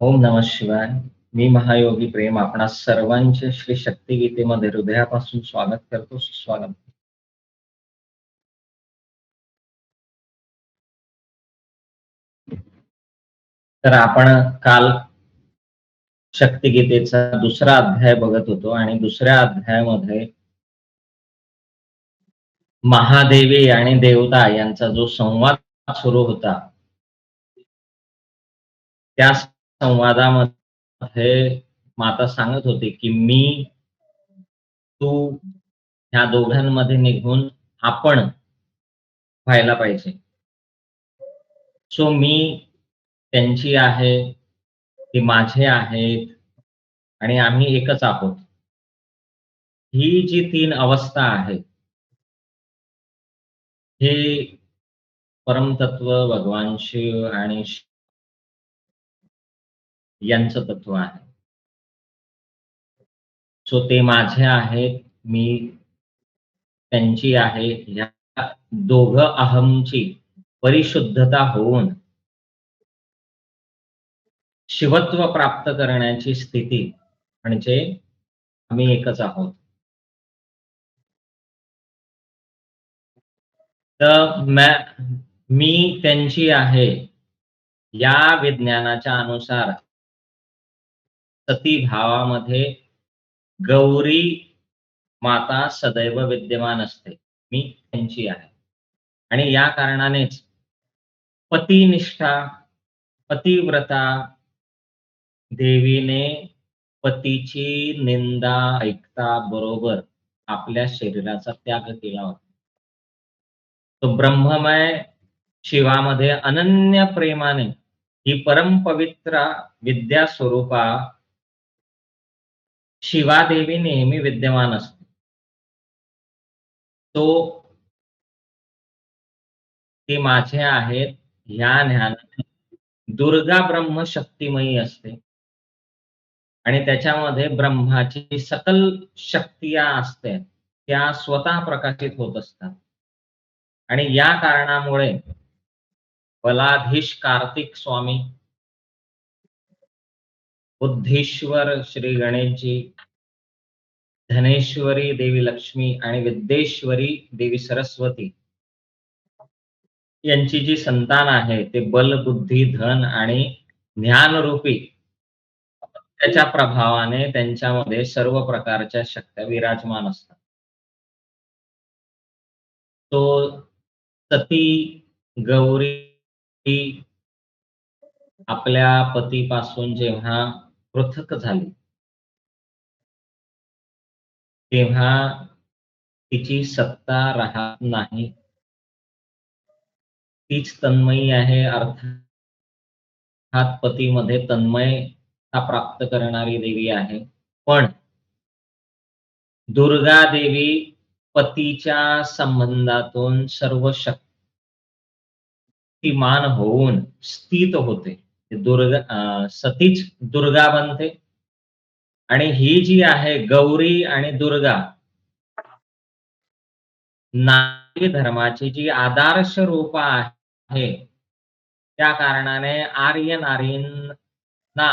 ओम नमः शिवाय. मी महायोगी प्रेम आपणा सर्वांचे श्री शक्तिगीतेमध्ये हृदयापासून स्वागत करतो. सुस्वागत. तर आपण काल शक्तिगीतेचा दुसरा अध्याय बघत होतो आणि दुसऱ्या अध्यायामध्ये महादेवी आणि देवता यांचा जो संवाद सुरू होता, त्या संवादामध्ये माता सांगत होती, की मी, तू ह्या दोघांमध्ये निघून आपण व्हायला पाहिजे. सो मी त्यांची आहे, ते माझे आहेत आणि आम्ही एकच आहोत. ही जी 3 अवस्था आहे, हे परमतत्व भगवान शिव आणि यांचं तत्व आहे. सो ते माझे आहेत, मी त्यांची आहे. ह्या दोघं अहमची परिशुद्धता होऊन शिवत्व प्राप्त करण्याची स्थिती म्हणजे आम्ही एकच आहोत. तर मी त्यांची आहे, या विज्ञानाच्या अनुसार सती भावामध्ये गौरी माता सदैव विद्यमान असते. मी त्यांची आहे. आणि या कारणानेच पतिनिष्ठा, पतिव्रता देवीने पतीची निंदा ऐकता बरोबर आपल्या शरीराचा त्याग केला होता. तो ब्रह्ममय शिवामध्ये अनन्य प्रेमाने ही परमपवित्र विद्या स्वरूपा शिवादेवी नेहमी विद्यमान असते. तो ते माझे आहेत ह्या ज्ञानाने दुर्गा ब्रह्म शक्तिमयी असते आणि त्याच्यामध्ये ब्रह्माची सकल शक्ती या असते, त्या स्वतः प्रकाशित होत असतात. आणि या कारणामुळे बलाधीश कार्तिक स्वामी, बुद्धीश्वर श्री गणेशजी, धनेश्वरी देवी लक्ष्मी आणि विद्येश्वरी देवी सरस्वती यांची जी संतान आहे, ते बल, बुद्धी, धन आणि ज्ञानरूपी त्याच्या प्रभावाने त्यांच्यामध्ये सर्व प्रकारच्या शक्त्या विराजमान असतात. तो सती गौरी आपल्या पतीपासून जेव्हा पृथक झाली, तेव्हा तिची सत्ता राहत नाही. तीच तन्मयी आहे, अर्थात पतीमध्ये तन्मयता प्राप्त करणारी देवी आहे. पण दुर्गा देवी पतीच्या संबंधातून सर्व शक्तिमान होऊन स्थित होते. सतीच दुर्गा बनते आणि ही जी आहे गौरी आणि दुर्गा, नारी धर्माची जी आदर्श रूप आहे, त्या कारणाने आर्य नारींना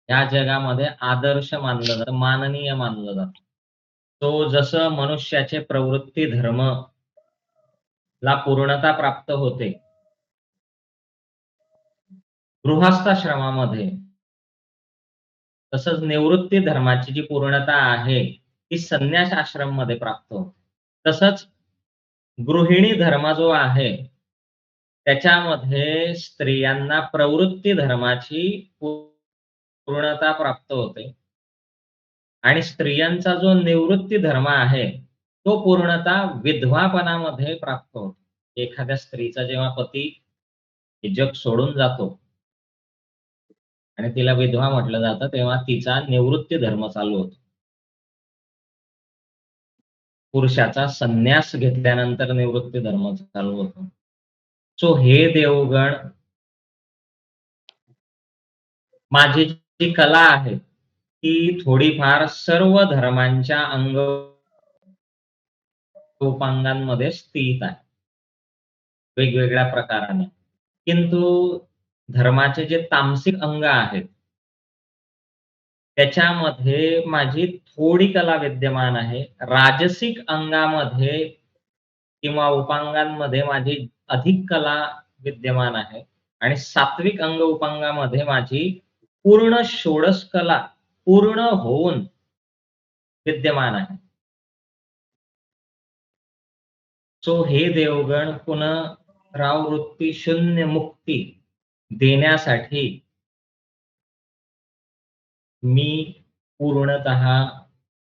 या जगामध्ये आदर्श मानलं जातं, माननीय मानलं जातं. तो जसं मनुष्याचे प्रवृत्ती धर्म ला पूर्णता प्राप्त होते, गृहस्थाश्रमामध्ये, तसंच निवृत्ती धर्माची जी पूर्णता आहे, ती संन्यास आश्रममध्ये प्राप्त होते. तसंच गृहिणी धर्म जो आहे, त्याच्यामध्ये स्त्रियांना प्रवृत्ती धर्माची पूर्णता प्राप्त होते आणि स्त्रियांचा जो निवृत्ती धर्म आहे, तो पूर्णतः विधवापणामध्ये प्राप्त होतो. एखाद्या स्त्रीचा जेव्हा पती हे जग सोडून जातो आणि तिला विधवा म्हटलं जातं, तेव्हा तिचा निवृत्ती धर्म चालू होतो. पुरुषाचा संन्यास घेतल्यानंतर निवृत्ती धर्म चालू होतो. सो हे देवगण, माझी जी कला आहे, ती थोडीफार सर्व धर्मांच्या अंगोपांगांमध्ये स्थित आहे, वेगवेगळ्या प्रकाराने. किंतु धर्माचे जे तामसिक अंग आहेत, त्याच्यामध्ये माझी थोडी कला विद्यमान आहे. राजसिक अंगामध्ये किंवा उपांगांमध्ये माझी अधिक कला विद्यमान आहे आणि सात्विक अंग उपांगामध्ये माझी पूर्ण षोडश कला पूर्ण होऊन विद्यमान आहे. सो हे देवगण पुनरावृत्ती शून्य मुक्ती देण्यासाठी मी पूर्णतः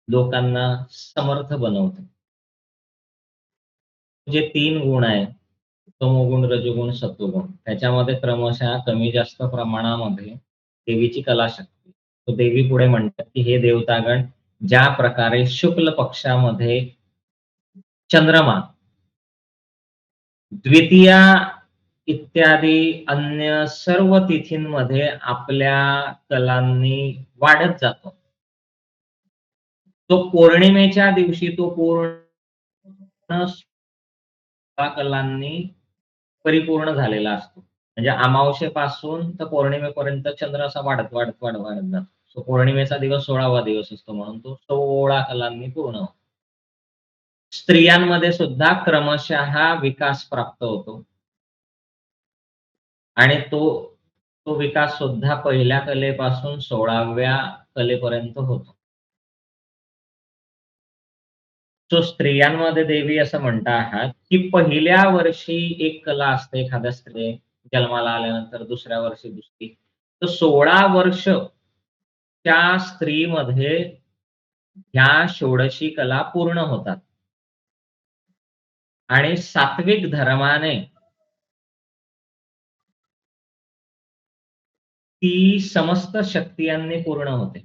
लोकांना समर्थ बनवतो. जे 3 गुण आहेत, तमोगुण, रजोगुण, सत्वगुण त्याच्यामध्ये क्रमशः कमी जास्त प्रमाणामध्ये देवीची कलाशक्ती. तर देवी पुढे म्हणतात, की हे देवतागण ज्या प्रकारे शुक्ल पक्षामध्ये चंद्रमा, द्वितीया इत्यादी अन्य सर्व तिथींमध्ये आपल्या कलांनी वाढत जातो. तो पौर्णिमेच्या दिवशी तो पूर्ण कलांनी परिपूर्ण झालेला असतो. म्हणजे अमावास्येपासून तर पौर्णिमेपर्यंत चंद्र असा वाढत जातो. सो पौर्णिमेचा दिवस 16वा दिवस असतो म्हणून तो 16 कलांनी पूर्ण होतो. स्त्रियांमध्ये सुद्धा क्रमशः विकास प्राप्त होतो आणि तो विकास सुद्धा पहिल्या कलेपासून 16व्या कलेपर्यंत होतो. सो स्त्रियांमध्ये देवी असं म्हणता आहात, की पहिल्या वर्षी एक कला असते एखाद्या स्त्री जन्माला आल्यानंतर दुसऱ्या वर्षी दुसरी. तर 16 वर्ष त्या स्त्रीमध्ये ह्या षोडशी कला पूर्ण होतात आणि सात्विक धर्माने ती समस्त शक्तियांनी पूर्ण होते.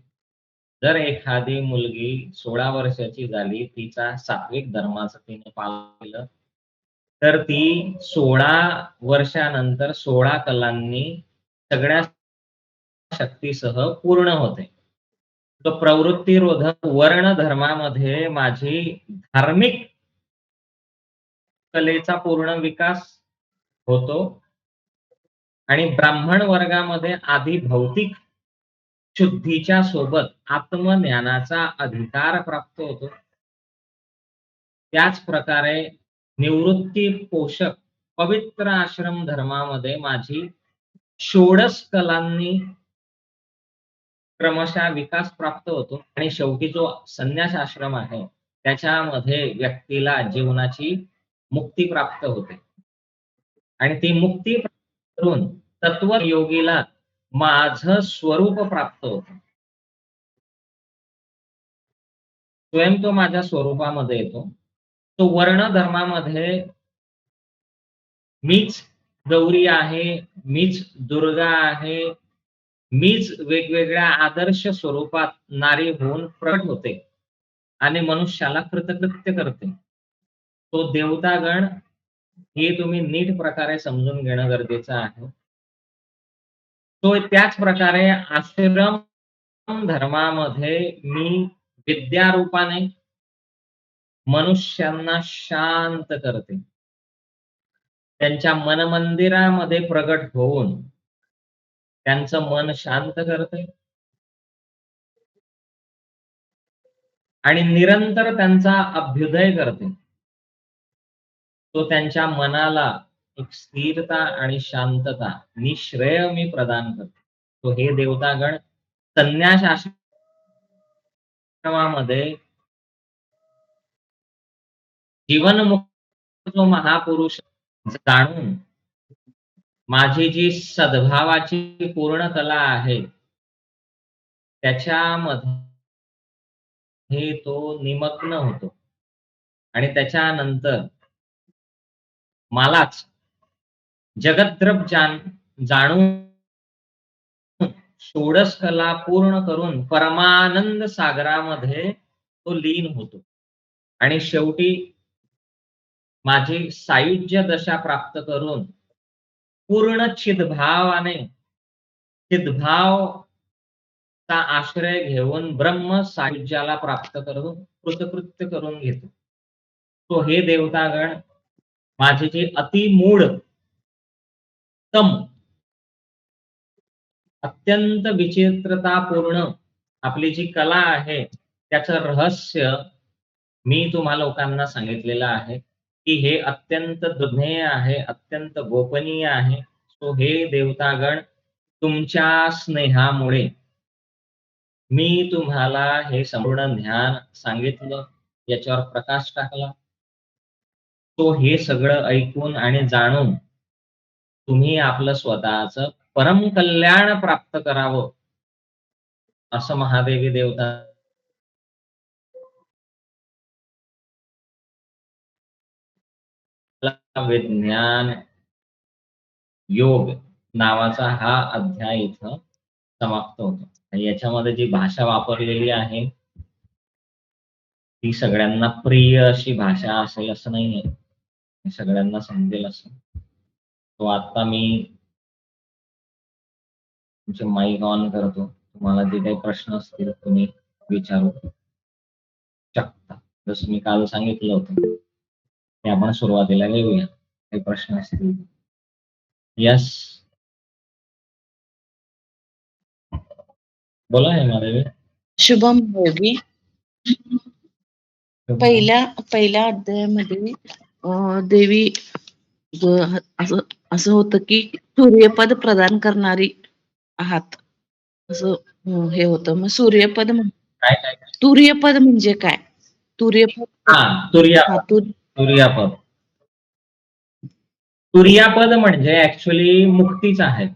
जर एखादी मुलगी 16 वर्षाची झाली, तिचा सात्विक धर्माचं तिने पालन केलं, तर ती 16 वर्षानंतर 16 कलांनी सगळ्या शक्तीसह पूर्ण होते. तो प्रवृत्तीरोधक वर्ण धर्मामध्ये माझी धार्मिक कलेचा पूर्ण विकास होतो आणि ब्राह्मण वर्गामध्ये आधी भौतिक शुद्धीच्या सोबत आत्मज्ञानाचा अधिकार प्राप्त होतो. त्याच प्रकारे निवृत्ती पोषक पवित्र आश्रम धर्मामध्ये माझी षोडश कलांनी क्रमशः विकास प्राप्त होतो आणि शेवटी जो संन्यास आश्रम आहे, त्याच्यामध्ये व्यक्तीला जीवनाची मुक्ती प्राप्त होते आणि ती मुक्ती प्राप्त करून तत्वयोगीला माझं स्वरूप प्राप्त होतं. स्वयं तो माझ्या स्वरूपामध्ये येतो. तो वर्ण धर्मामध्ये मीच गौरी आहे, मीच दुर्गा आहे, मीच वेगवेगळ्या आदर्श स्वरूपात नारी होऊन प्रकट होते आणि मनुष्याला कृतकृत्य करते. तो देवतागण हे तुम्ही नीट प्रकारे समजून घेणं गरजेचं आहे. तो त्याच प्रकारे आश्रम धर्मामध्ये मी विद्यारूपाने मनुष्यांना शांत करते. त्यांच्या मनमंदिरामध्ये प्रगट होऊन त्यांचं मन शांत करते आणि निरंतर त्यांचा अभ्युदय करते. तो त्यांच्या मनाला एक स्थिरता आणि शांतता, निश्रेय मी प्रदान करतो. तो हे देवतागण संन्यास आश्रमामध्ये जीवनमुक्त जो महापुरुष जाणून माझी जी सद्भावाची पूर्ण कला आहे, त्याच्यामध्ये तो निमग्न होतो आणि त्याच्यानंतर मलाच जगद्रब जाणून षोडश कला पूर्ण करून परमानंद सागरामध्ये तो लीन होतो आणि शेवटी माझी सायुज्य दशा प्राप्त करून पूर्ण चिद्भावचा आश्रय घेऊन ब्रह्म सायुज्याला प्राप्त करून कृतकृत्य करून घेतो. तो हे देवतागण माझी जी अतिमूळ तम अत्यंत विचित्रतापूर्ण आपली जी कला आहे, त्याचं रहस्य मी तुम्हा लोकांना सांगितलेलं आहे, की हे अत्यंत दुर्मेय आहे, अत्यंत गोपनीय आहे. सो हे देवतागण तुमच्या स्नेहामुळे मी तुम्हाला हे संपूर्ण ज्ञान सांगितलं, याच्यावर प्रकाश टाकला. तो हे सगळं ऐकून आणि जाणून तुम्ही आपलं स्वतःचं परमकल्याण प्राप्त करावं, असं महादेवी देवता विज्ञान योग नावाचा हा अध्याय इथं समाप्त होतो. आणि याच्यामध्ये जी भाषा वापरलेली आहे, ती सगळ्यांना प्रिय अशी भाषा असेल असं नाहीये. हे सगळ्यांना समजेल असं. तो आता मी तुमचे माईक ऑन करतो. तुम्हाला जे काही प्रश्न असतील तुम्ही विचारू शकता. जसं मी काल सांगितलं होतं, ते आपण सुरुवातीला घेऊया. काही प्रश्न असतील. येस. बोला हेमादेवी. शुभम देवी. पहिल्या पहिल्या अध्यायामध्ये देवी असं असं होतं की सूर्यपद प्रदान करणारी आहात असं हे होतं. मग सूर्यपद काय काय काय? सूर्यपद म्हणजे काय? सूर्यपद हा, तुर्यापद. तुर्यापद. तुर्यापद म्हणजे ऍक्च्युली मुक्तीच आहे.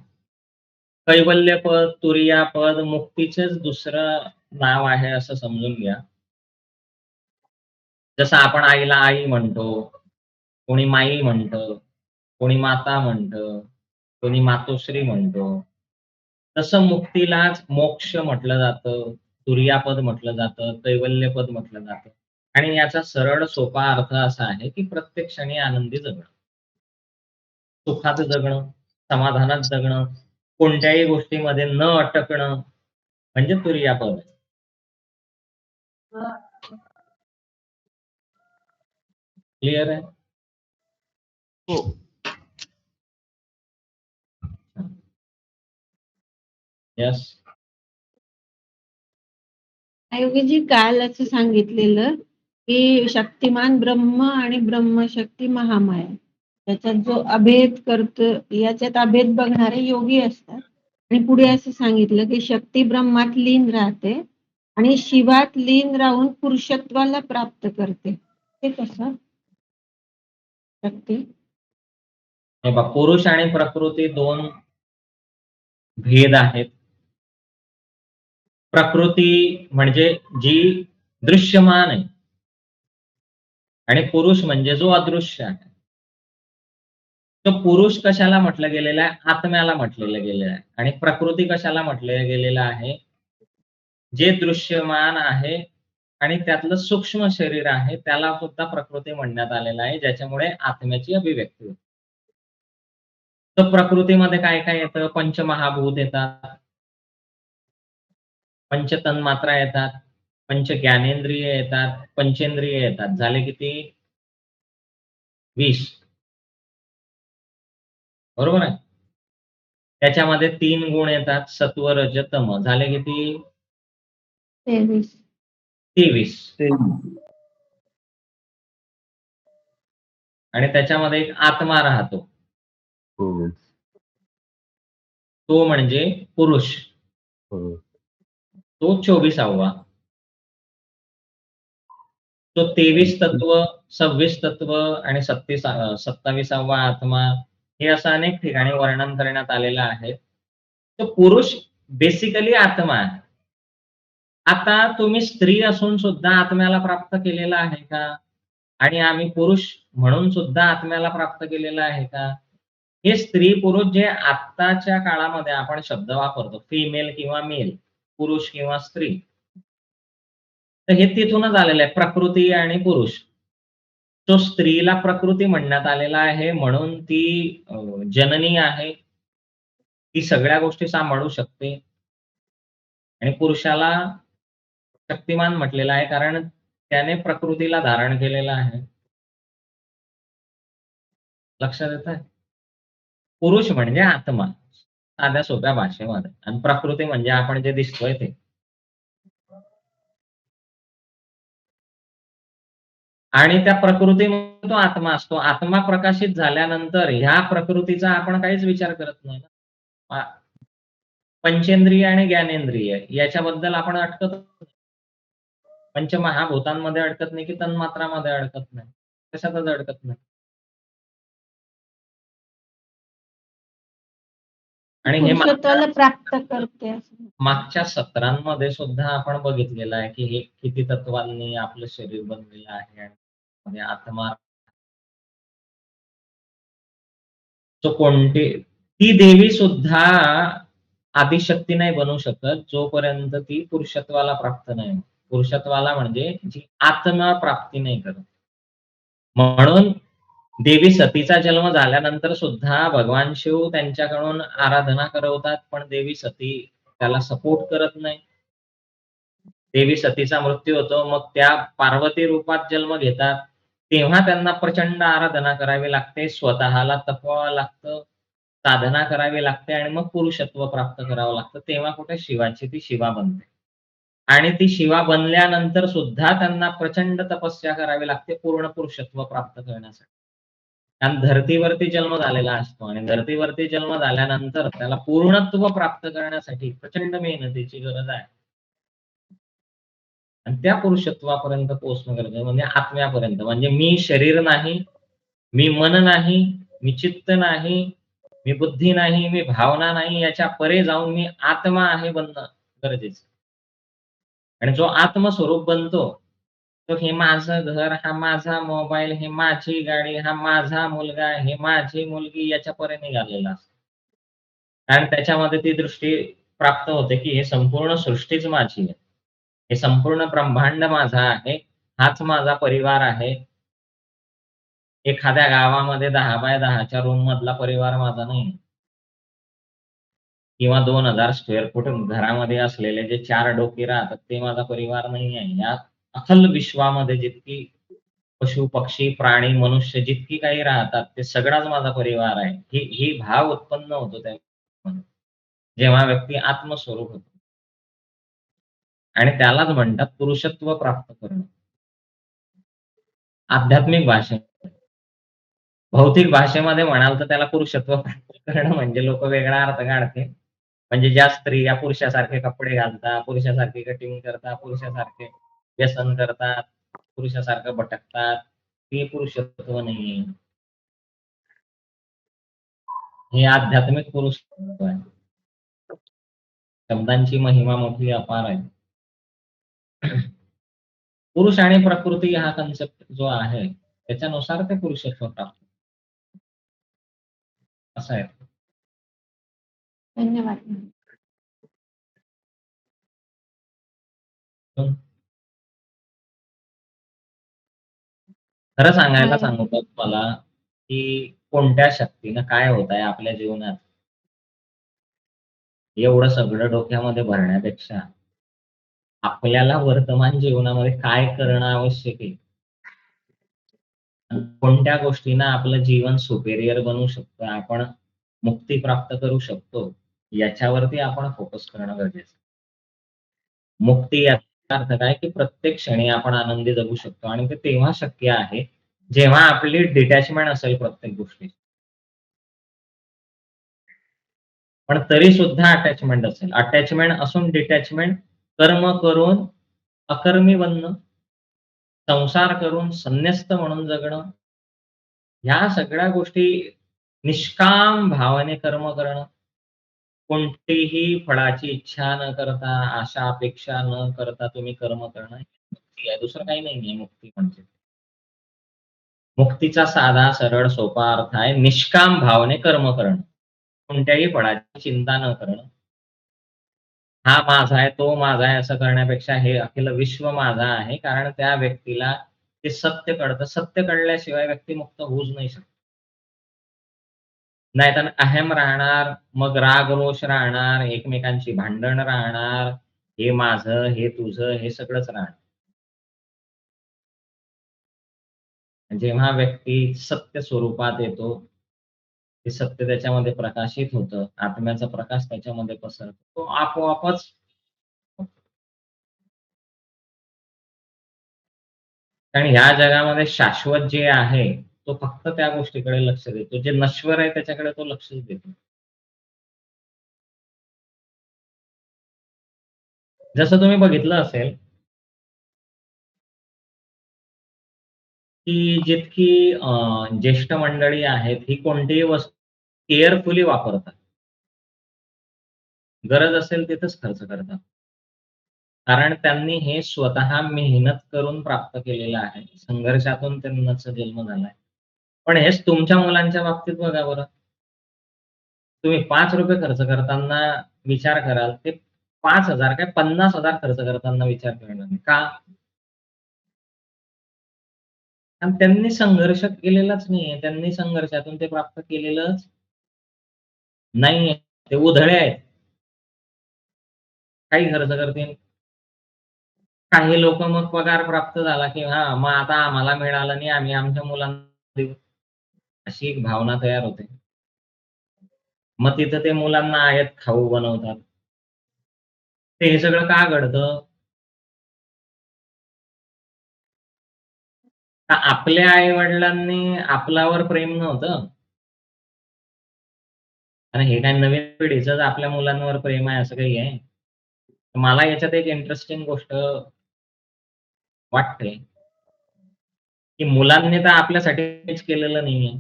कैवल्यपद, तुर्यापद मुक्तीचंच दुसरं नाव आहे असं समजून घ्या. जसं आपण आईला आई म्हणतो, कोणी माई म्हणतं, कोणी माता म्हणतं, कोणी मातोश्री म्हणतो. तसं मुक्तीलाच मोक्ष म्हटलं जातं, तुर्यापद म्हटलं जातं, कैवल्यपद म्हटलं जातं. आणि याचा सरळ सोपा अर्थ असा आहे, की प्रत्येक क्षणी आनंदी जगणं. सुखात जगणं, समाधानात जगणं, कोणत्याही गोष्टीमध्ये न अटकणं, म्हणजे तुर्यापद. क्लिअर आहे? हो. यस. आयोगीजी काल असं सांगितलेलं की शक्तिमान ब्रह्म आणि ब्रह्मशक्ती महामाया त्याच्यात जो अभेद करतो, याच्यात अभेद बघणारे योगी असतात. आणि पुढे असं सांगितलं की शक्ती ब्रह्मात लीन राहते आणि शिवात लीन राहून पुरुषत्वाला प्राप्त करते. ते कसं? शक्ती हे बघ, पुरुष आणि प्रकृती दोन भेद आहेत. प्रकृती म्हणजे जी दृश्यमान आहे आणि पुरुष म्हणजे जो अदृश्य आहे. तो पुरुष कशाला म्हटलं गेलेला आहे? आत्म्याला म्हटलेलं गेलेलं आहे. आणि प्रकृती कशाला म्हटलं गेलेलं आहे? जे दृश्यमान आहे आणि त्यातलं सूक्ष्म शरीर आहे, त्याला सुद्धा प्रकृती म्हणण्यात आलेलं आहे, ज्याच्यामुळे आत्म्याची अभिव्यक्ती होते. तर प्रकृतीमध्ये काय काय येतं? पंचमहाभूत येतात, पंचतन्मात्रा येतात, पंच ज्ञानेंद्रिय येतात, पंचेंद्रिय येतात. झाले किती? 20. बरोबर आहे? त्याच्यामध्ये 3 गुण येतात, सत्व, रज, तम. झाले किती? 23. 23. आणि त्याच्यामध्ये एक आत्मा राहतो. तो म्हणजे पुरुष. तो 24वा. तो 23 तत्व, 26 तत्व आणि 27वा आत्मा, हे असं अनेक ठिकाणी वर्णन करण्यात आलेलं आहे. तो पुरुष बेसिकली आत्मा आहे. आता तुम्ही स्त्री असून सुद्धा आत्म्याला प्राप्त केलेला आहे का? आणि आम्ही पुरुष म्हणून सुद्धा आत्म्याला प्राप्त केलेलं आहे का? हे स्त्री पुरुष जे आत्ताच्या काळामध्ये आपण शब्द वापरतो, फिमेल किंवा मेल, पुरुष किंवा स्त्री, तर हे तिथूनच आलेलं आहे, प्रकृती आणि पुरुष. तो स्त्रीला प्रकृती म्हणण्यात आलेला आहे, म्हणून ती जननी आहे. ती सगळ्या गोष्टी सांभाळू शकते. आणि पुरुषाला शक्तिमान म्हटलेलं आहे, कारण त्याने प्रकृतीला धारण केलेलं आहे. लक्षात येतंय? पुरुष म्हणजे आत्मा. साध्या सोप्या भाषेमध्ये. आणि प्रकृती म्हणजे आपण जे दिसतोय ते. आणि त्या प्रकृतीमध्ये तो आत्मा असतो. आत्मा प्रकाशित झाल्यानंतर ह्या प्रकृतीचा आपण काहीच विचार करत नाही ना. पंचेंद्रिय आणि ज्ञानेंद्रिय याच्याबद्दल आपण अटकत पंचमहाभूतांमध्ये अडकत नाही की तन्मात्रामध्ये अडकत नाही. कशातच अडकत नाही. आणि हे पुरुषत्वाला प्राप्त करते असं. मागच्या सत्रांमध्ये सुद्धा आपण बघितलेलं आहे की हे किती तत्वांनी आपलं शरीर बनलेलं आहे आणि आत्मा तो कोणती ती देवी सुद्धा आदिशक्ती नाही बनू शकत जोपर्यंत ती पुरुषत्वाला प्राप्त नाही होत. पुरुषत्वाला म्हणजे जी आत्मा प्राप्ती नाही करत. म्हणून देवी सतीचा जन्म झाल्यानंतर सुद्धा भगवान शिव त्यांच्याकडून आराधना करवतात, पण देवी सती त्याला सपोर्ट करत नाही. देवी सतीचा मृत्यू होतो. मग त्या पार्वती रूपात जन्म घेतात. तेव्हा त्यांना प्रचंड आराधना करावी लागते. स्वतःला तपवावं लागतं. साधना करावी लागते आणि मग पुरुषत्व प्राप्त करावं लागतं. तेव्हा कुठे शिवाची ती शिवा बनते. आणि ती शिवा बनल्यानंतर सुद्धा त्यांना प्रचंड तपस्या करावी लागते पूर्ण पुरुषत्व प्राप्त करण्यासाठी. कारण धर्तीवरती जन्म झालेला असतो आणि धर्तीवरती जन्म झाल्यानंतर त्याला पूर्णत्व प्राप्त करण्यासाठी प्रचंड मेहनतीची गरज आहे. आणि त्या पुरुषत्वापर्यंत पोहोचणं गरजेचं आहे. म्हणजे आत्म्यापर्यंत. म्हणजे मी शरीर नाही, मी मन नाही, मी चित्त नाही, मी बुद्धी नाही, मी भावना नाही, याच्या परे जाऊन मी आत्मा आहे बनणं गरजेचं. आणि जो आत्मस्वरूप बनतो, तो हे माझं घर, हा माझा मोबाईल, हे माझी गाडी, हा माझा मुलगा, हे माझी मुलगी याच्या परे निघालेला असतो. कारण त्याच्यामध्ये ती दृष्टी प्राप्त होते, की हे संपूर्ण सृष्टीच माझी आहे. हे संपूर्ण ब्रह्मांड माझं आहे. हाच माझा परिवार आहे. एखाद्या गावामध्ये 10x10 च्या रूम मधला परिवार माझा नाही. किंवा 2000 स्क्वेअर फूट घरामध्ये असलेले जे 4 डोकी राहतात, ते माझा परिवार नाही आहे. या अखल विश्वामध्ये जितकी पशु-पक्षी, प्राणी, मनुष्य जितकी काही राहतात, ते सगळाच माझा परिवार आहे. ही भाव उत्पन्न होतो त्यामध्ये. जेव्हा व्यक्ती आत्मस्वरूप होतो. आणि त्यालाच म्हणतात पुरुषत्व प्राप्त करणं. आध्यात्मिक भाषेत. भौतिक भाषेमध्ये म्हणाल तर त्याला पुरुषत्व प्राप्त करणं म्हणजे लोकं वेगळा अर्थ काढतील. म्हणजे ज्या स्त्रिया पुरुषासारखे कपडे घालतात, पुरुषासारखी कटिंग करतात, पुरुषासारखे व्यसन करतात, पुरुषासारखं भटकतात, ते पुरुषत्व नाहीये. हे आध्यात्मिक पुरुषत्व आहे. शब्दांची महिमा मोठी अपार आहे. पुरुष आणि प्रकृती हा कन्सेप्ट जो आहे, त्याच्यानुसार ते पुरुषत्व प्राप्त असं आहे. धन्यवाद. पण खरं सांगायला सांगू का तुम्हाला, की कोणत्या शक्तीनं काय होत आहे आपल्या जीवनात, एवढं सगळं डोक्यामध्ये भरण्यापेक्षा आपल्याला वर्तमान जीवनामध्ये काय करणं आवश्यक आहे? कोणत्या गोष्टीनं आपलं जीवन सुपेरियर बनवू शकतं, आपण मुक्ती प्राप्त करू शकतो, याच्यावरती आपण फोकस करणं गरजेचं आहे. मुक्ती याचा अर्थ काय, की प्रत्येक क्षणी आपण आनंदी जगू शकतो आणि ते तेव्हा शक्य आहे, जेव्हा आपली डिटॅचमेंट असेल प्रत्येक गोष्टीची. पण तरी सुद्धा अटॅचमेंट असेल. अटॅचमेंट असून डिटॅचमेंट, कर्म करून अकर्मी बनणं, संसार करून संन्यस्त म्हणून जगणं, ह्या सगळ्या गोष्टी निष्काम भावाने कर्म करणं, कोणतीही फळाची इच्छा न करता, आशा अपेक्षा न करता तुम्ही कर्म करणं, ही मुक्ती आहे. दुसरं काही नाहीये मुक्ती म्हणजे. मुक्तीचा साधा, सरळ, सोपा अर्थ आहे निष्काम भावने कर्म करणं. कोणत्याही फळाची चिंता न करणं. हा माझा आहे, तो माझा आहे असं करण्यापेक्षा हे अखिल विश्व माझं आहे. कारण त्या व्यक्तीला ते सत्य कळतं. सत्य कळल्याशिवाय व्यक्ती मुक्त होऊच नाही शकत. नाहीतर अहम राहणार, मग राग-रोष राहणार, एकमेकांची भांडण राहणार, हे माझं, हे तुझं, हे सगळंच राहणार. जेव्हा व्यक्ती सत्य स्वरूपात येतो, ते सत्य त्याच्यामध्ये प्रकाशित होतं, आत्म्याचा प्रकाश त्याच्यामध्ये पसरतो. तो आपोआपच कारण ह्या जगामध्ये शाश्वत जे आहे, तो फक्त त्या गोष्टीकडे लक्ष देतो. जे नश्वर आहे त्याच्याकडे तो लक्षच देत नाही. जसं तुम्ही बघितलं असेल, की जितकी ज्येष्ठ मंडळी आहेत, ही कोणतीही वस्तू केअरफुली वापरतात. गरज असेल तिथेच खर्च करतात. कारण त्यांनी हे स्वतः मेहनत करून प्राप्त केलेलं आहे. संघर्षातून त्यांचा जन्म झालाय. पण हेच तुमच्या मुलांच्या बाबतीत बघा बरं. तुम्ही ₹5 खर्च करताना विचार कराल, ते 5,000 काय 50,000 खर्च करताना विचार करणार नाही. का? कारण त्यांनी संघर्ष केलेलाच नाहीये. त्यांनी संघर्षातून ते प्राप्त केलेलंच नाहीये. ते उधळे आहेत. काही खर्च करतील. काही लोकं मग पगार प्राप्त झाला, की हां, मग आता आम्हाला मिळालं नाही, आम्ही आमच्या मुलांना देऊ. अशी एक भावना तयार होते. मग तिथं ते मुलांना आयत खाऊ बनवतात. ते हे सगळं का घडतं? का आपल्या आई-वडिलांनी आपल्यावर प्रेम नव्हतं? आणि हे काय नवीन पिढीचंच आपल्या मुलांवर प्रेम आहे असं काही आहे? मला याच्यात एक इंटरेस्टिंग गोष्ट वाटते, की मुलांनी तर आपल्यासाठी काहीच केलेलं नाहीये.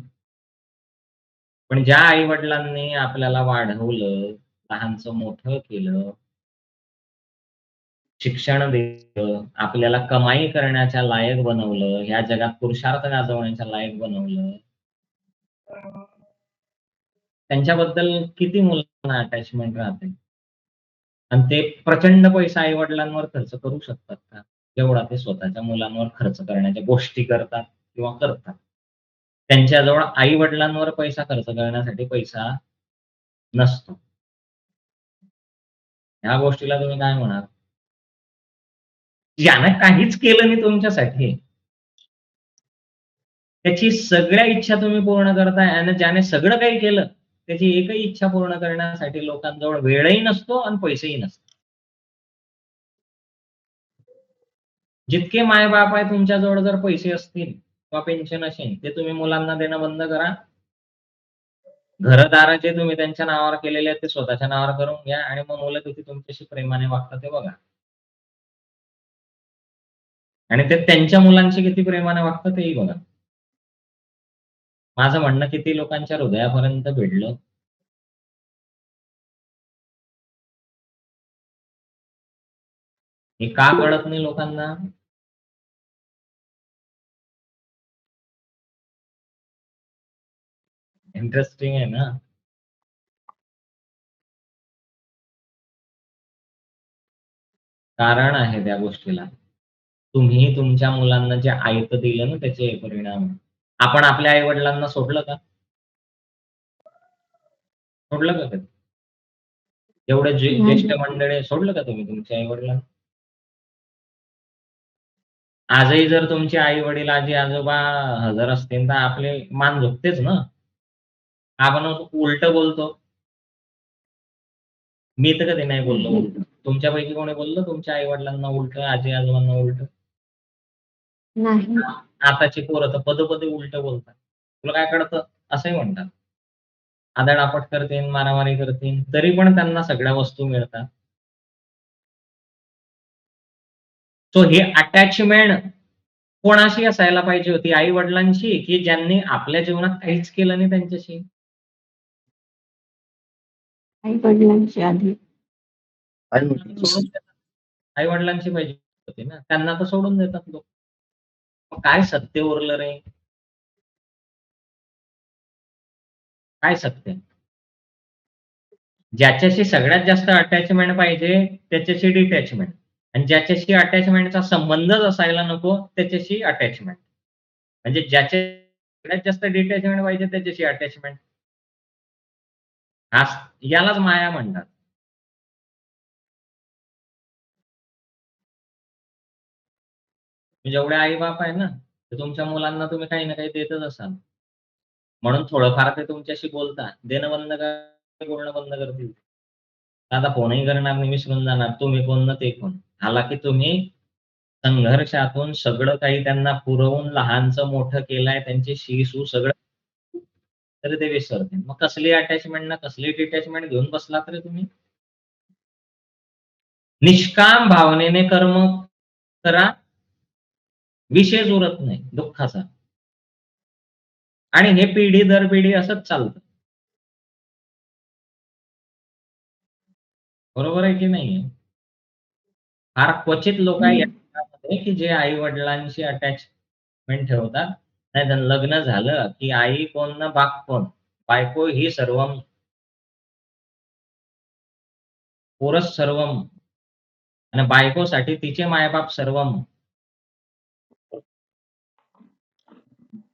पण ज्या आई-वडिलांनी आपल्याला वाढवलं, लहानचं मोठं केलं, शिक्षण दिलं, आपल्याला कमाई करण्याच्या लायक बनवलं, ह्या जगात पुरुषार्थ गाजवण्याच्या लायक बनवलं, त्यांच्याबद्दल किती मुलांना अटॅचमेंट राहते? आणि ते प्रचंड पैसा आई-वडिलांवर खर्च करू शकतात का? जेवढा ते स्वतःच्या मुलांवर खर्च करण्याच्या गोष्टी करतात किंवा करतात. त्यांच्याजवळ आई-वडिलांवर पैसा खर्च करण्यासाठी पैसा नसतो. ह्या गोष्टीला तुम्ही काय म्हणाल? ज्यानं काहीच केलं नाही तुमच्यासाठी, त्याची सगळ्या इच्छा तुम्ही पूर्ण करताय आणि ज्याने सगळं काही केलं, त्याची एकही इच्छा पूर्ण करण्यासाठी लोकांजवळ वेळही नसतो आणि पैसेही नसतात. जितके माय-बाप आहे तुमच्याजवळ जर पैसे असतील किंवा पेन्शन असेल, ते तुम्ही मुलांना देणं बंद करा. घरदार जे तुम्ही त्यांच्या नावावर केलेले आहेत, ते स्वतःच्या नावावर करून घ्या आणि मग मुलं किती तुमच्याशी प्रेमाने वागतात ते बघा. आणि ते त्यांच्या मुलांशी किती प्रेमाने वागतात तेही बघा. माझं म्हणणं किती लोकांच्या हृदयापर्यंत भिडलं. हे का कळत नाही लोकांना? इंटरेस्टिंग आहे ना? कारण आहे त्या गोष्टीला. तुम्ही तुमच्या मुलांना जे आयतं दिलं ना त्याचे हे परिणाम. आपण आपल्या आई-वडिलांना सोडलं का? सोडलं का कधी? एवढे ज्येष्ठ नाही. मंडळी सोडलं का तुम्ही तुमच्या आई-वडिलांना? आजही जर तुमचे आई-वडील, आजी-आजोबा हजर असतील, तर आपली मान झुकतेच ना. आपण उलटं बोलतो. मी तर कधी नाही बोललो नाही. उलटं. तुमच्यापैकी कोणी बोललं तुमच्या आई-वडिलांना उलटं, आजी-आजोबांना उलटं? नाही. आताची पोरं तर पदं-पदे उलटं बोलतात. तुला काय कळतं? असंही म्हणतात. आदळआपट करतील, मारामारी करतील, तरी पण त्यांना सगळ्या वस्तू मिळतात. सो ही अटॅचमेंट कोणाशी असायला पाहिजे होती? आई-वडिलांशी, की ज्यांनी आपल्या जीवनात काहीच केलं नाही त्यांच्याशी? आई-वडिलांची आधी. सोडून देतात. आई-वडिलांची पाहिजे होती ना. त्यांना तर सोडून देतात लोक. मग काय सत्य उरलं रे? काय सत्य? ज्याच्याशी सगळ्यात जास्त अटॅचमेंट पाहिजे, त्याच्याशी डिटॅचमेंट आणि ज्याच्याशी अटॅचमेंटचा संबंधच असायला नको, त्याच्याशी अटॅचमेंट. म्हणजे ज्याच्या सगळ्यात जास्त डिटॅचमेंट पाहिजे, त्याच्याशी अटॅचमेंट. हाच यालाच माया म्हणतात. जेवढे आई-बाप आहे ना, तर तुमच्या मुलांना तुम्ही काही ना काही देतच असाल. म्हणून थोडंफार ते तुमच्याशी बोलतात. देणं बंद करा, बोलणं बंद करतील. आता फोनही करणार नाही, विसरून जाणार. तुम्ही कोण ना ते कोण. हालाकी तुम्ही संघर्षातून सगळं काही त्यांना पुरवून लहानचं मोठं केलंय, त्यांची शी-सू सगळं तरी ते विसरतील. मग कसली अटॅचमेंट ना कसली डिटॅचमेंट घेऊन बसलात रे तुम्ही? निष्काम भावनेने कर्म करा, विषयच उरत नाही दुःखाचा. आणि हे पिढी दर पिढी असंच चालतं. बरोबर आहे की नाही? फार क्वचित लोक आहेत या जगामध्ये, की जे आई-वडिलांशी अटॅचमेंट ठेवतात. नाहीतर लग्न झालं, की आई कोण ना बाप कोण. बायको ही सर्वं, पोरच सर्वं आणि बायकोसाठी तिचे मायबाप सर्वं.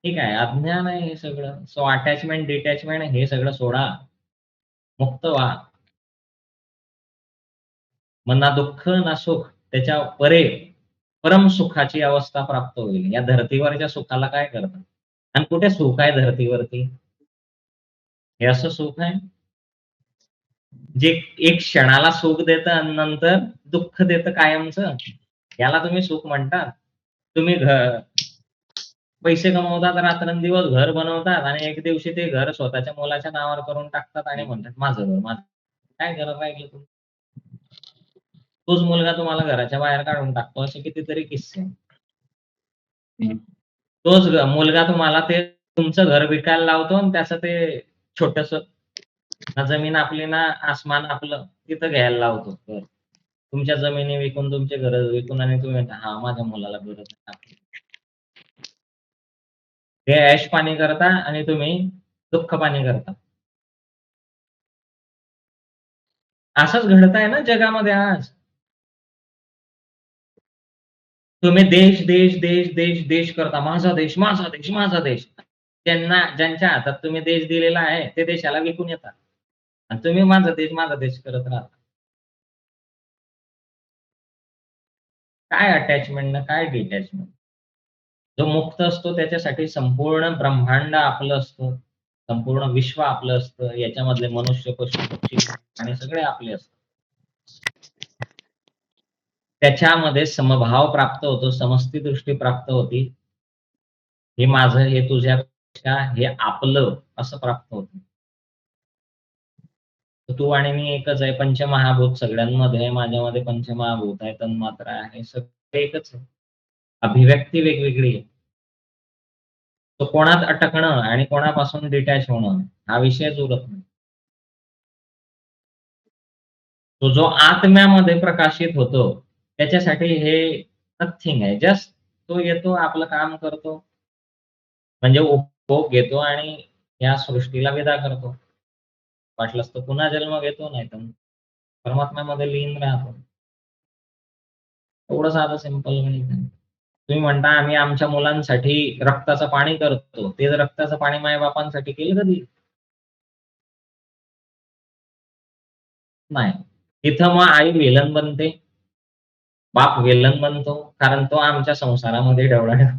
ठीक आहे, अज्ञान आहे हे सगळं. सो अटॅचमेंट, डिटॅचमेंट हे सगळं सोडा. मुक्त व्हा. मग ना दुःख ना सुख त्याच्या परे परम सुखाची अवस्था प्राप्त होईल. या धर्तीवरच्या सुखाला काय करतात? आणि कुठे सुख आहे धर्तीवरती? हे असं सुख आहे, जे एक क्षणाला सुख देतं आणि नंतर दुःख देतं कायमचं. याला तुम्ही सुख म्हणतात? तुम्ही पैसे कमवतात, रात्रंदिवस घर बनवतात आणि एक दिवशी ते घर स्वतःच्या मुलाच्या नावावर करून टाकतात आणि म्हणतात, "माझं घर, माझं." काय घर राहिलं तुमचं? तोच मुलगा तुम्हाला घराच्या बाहेर काढून टाकतो, असे कितीतरी किस्से. तोच मुलगा तुम्हाला ते तुमचं घर विकायला लावतो आणि त्याचं ते छोटंसं, ना जमीन आपली ना आसमान आपलं, तिथं घ्यायला लावतो घर. तुमच्या जमिनी विकून, तुमचे घरं विकून आणि तुम्ही म्हणता, "हां, माझ्या मुलाला गरज आहे." ते ऐशपाणी करता आणि तुम्ही दुःखपाणी करता. असंच घडतंय ना जगामध्ये आज. तुम्ही देश, देश, देश, देश, देश करता. माझा देश, माझा देश, माझा देश. ज्यांच्या हातात तुम्ही देश दिलेला आहे, ते देशाला विकून येतात. आणि तुम्ही माझा देश करत राहता. काय अटॅचमेंट ना काय डिटॅचमेंट. जो मुक्त असतो त्याच्यासाठी संपूर्ण ब्रह्मांड आपलं असतं. संपूर्ण विश्व आपलं असतं. याच्यामधले मनुष्य, पशु, पक्षी आणि सगळे आपले असतात. त्याच्यामध्ये समभाव प्राप्त होतो, समष्टी दृष्टी प्राप्त होती. हे माझं, हे तुझ्यापेक्षा, हे आपलं असं प्राप्त होतं. तर तू आणि मी एकच आहे. पंचमहाभूत सगळ्यांमध्ये आहे. माझ्यामध्ये पंचमहाभूत आहे, तन्मात्रा आहे. सगळं एकच आहे. अभिव्यक्ती वेगवेगळी आहे. तो कोणात अटकणं आणि कोणापासून डिटॅच होणं हा विषयच उरत नाही. तो जो आत्म्यामध्ये प्रकाशित होतो, त्याच्यासाठी हे नथिंग आहे. जस्ट तो येतो, आपलं काम करतो, म्हणजे उपभोग घेतो आणि या सृष्टीला विदा करतो. वाटलंच तर पुन्हा जन्म घेतो, नाहीतर परमात्म्यामध्ये लीन राहतो. एवढं साधं सिंपल गणित आहे. तुम्ही म्हणता आम्ही आमच्या मुलांसाठी रक्ताचं पाणी करतो. ते जर रक्ताचं पाणी माय-बापांसाठी केलं कधी? नाही. तिथं मग आई व्हिलन बनते, बाप विलन बनतो, कारण तो आमच्या संसारामध्ये ढवळाढवळ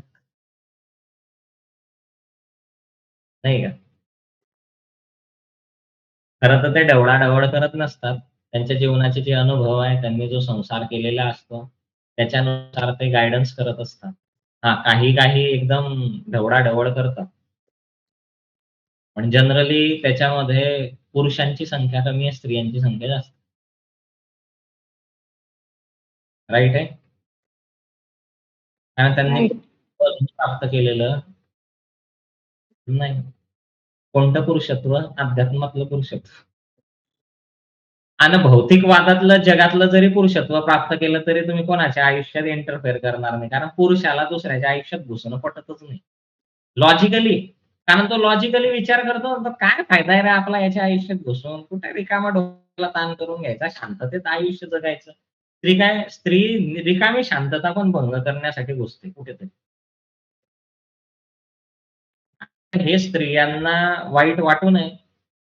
नाही का? खरं तर ते ढवळाढवळ करत नसतात. त्यांच्या जीवनाचे जे अनुभव आहे, त्यांनी जो संसार केलेला असतो, त्याच्यानुसार ते गाईडन्स करत असतात. हां, काही एकदम ढवळाढवळ करतात. पण जनरली त्याच्यामध्ये पुरुषांची संख्या कमी आहे, स्त्रियांची संख्या जास्त. राइट आहे? कारण त्यांनी राइट. प्राप्त केलेलं नाही. कोणतं पुरुषत्व? अध्यात्मातलं पुरुषत्व. आणि भौतिकवादातलं जगातलं जरी पुरुषत्व प्राप्त केलं, तरी तुम्ही कोणाच्या आयुष्यात इंटरफेअर करणार नाही. कारण पुरुषाला दुसऱ्याच्या आयुष्यात घुसणं पटतच नाही. लॉजिकली. कारण तो लॉजिकली विचार करतो, तर काय फायदा आहे रे आपला याच्या आयुष्यात घुसून? कुठे रिकामा डोक्याला ताण करून घ्यायचा, शांततेत आयुष्य जगायचं. स्त्री रिकामी शांतता पण भंग करण्यासाठी घुसते कुठेतरी. हे स्त्रियांना वाईट वाटू नये,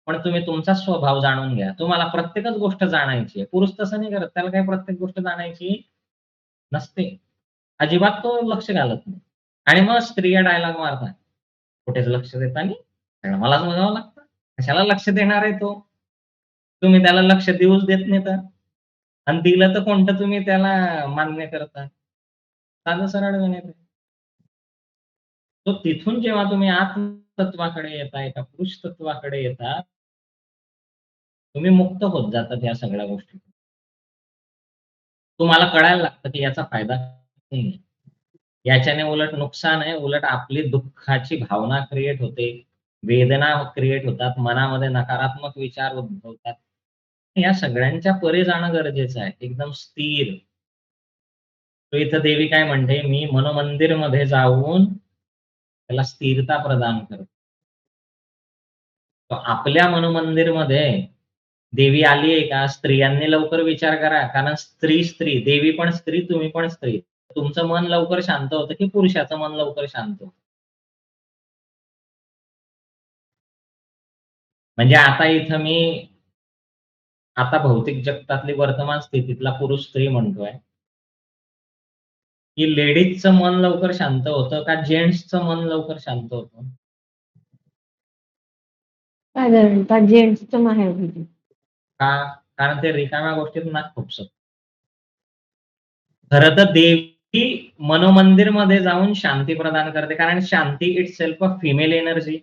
पण तुम्ही तुमचा स्वभाव जाणून घ्या. तुम्हाला प्रत्येकच गोष्ट जाणायची आहे. पुरुष तसं नाही करत. त्याला काही प्रत्येक गोष्ट जाणायची नसते. अजिबात तो लक्ष घालत नाही. आणि मग स्त्रिया डायलॉग मारतात. कुठेच लक्ष देता नाही, सगळं मलाच बघावं लागतं. कशाला लक्ष देणार आहे तो? तुम्ही त्याला लक्ष देऊच देत नाही तर. आणि दिलं तर कोणतं तुम्ही त्याला मान्य करता? साधं सरळ गणित आहे. तो तिथून जेव्हा तुम्ही आत्मतत्वाकडे येता, एका पुरुष तत्वाकडे येता, तुम्ही मुक्त होत जातात या सगळ्या गोष्टी. तुम्हाला कळायला लागतं, की याचा फायदा नाहीये. याच्याने उलट नुकसान आहे. उलट आपली दुःखाची भावना क्रिएट होते. वेदना क्रिएट होतात. मनामध्ये नकारात्मक विचार उद्भवतात. या सगळ्यांच्या परे जाणं गरजेचं आहे. एकदम स्थिर. तो इथं देवी काय म्हणते, "मी मनोमंदिरमध्ये जाऊन त्याला स्थिरता प्रदान करतो." तर आपल्या मनोमंदिरमध्ये देवी आली आहे का? स्त्रियांनी लवकर विचार करा. कारण स्त्री, देवी पण स्त्री, तुम्ही पण स्त्री. तुमचं मन लवकर शांत होतं, की पुरुषाचं मन लवकर शांत होतं? म्हणजे आता इथं मी आता भौतिक जगतातली वर्तमान स्थितीतला पुरुष स्त्री म्हणतोय, की लेडीजचं मन लवकर शांत होतं का जेंट्सचं मन लवकर शांत होतं? साधारणतः जेंट्सचं माहेरघरी. का? कारण ते रिकाम्या गोष्टीत नाक खुपसत. खरं तर देवी मनोमंदिरमध्ये जाऊन शांती प्रदान करते. कारण शांती इटसेल्फ अ फिमेल एनर्जी.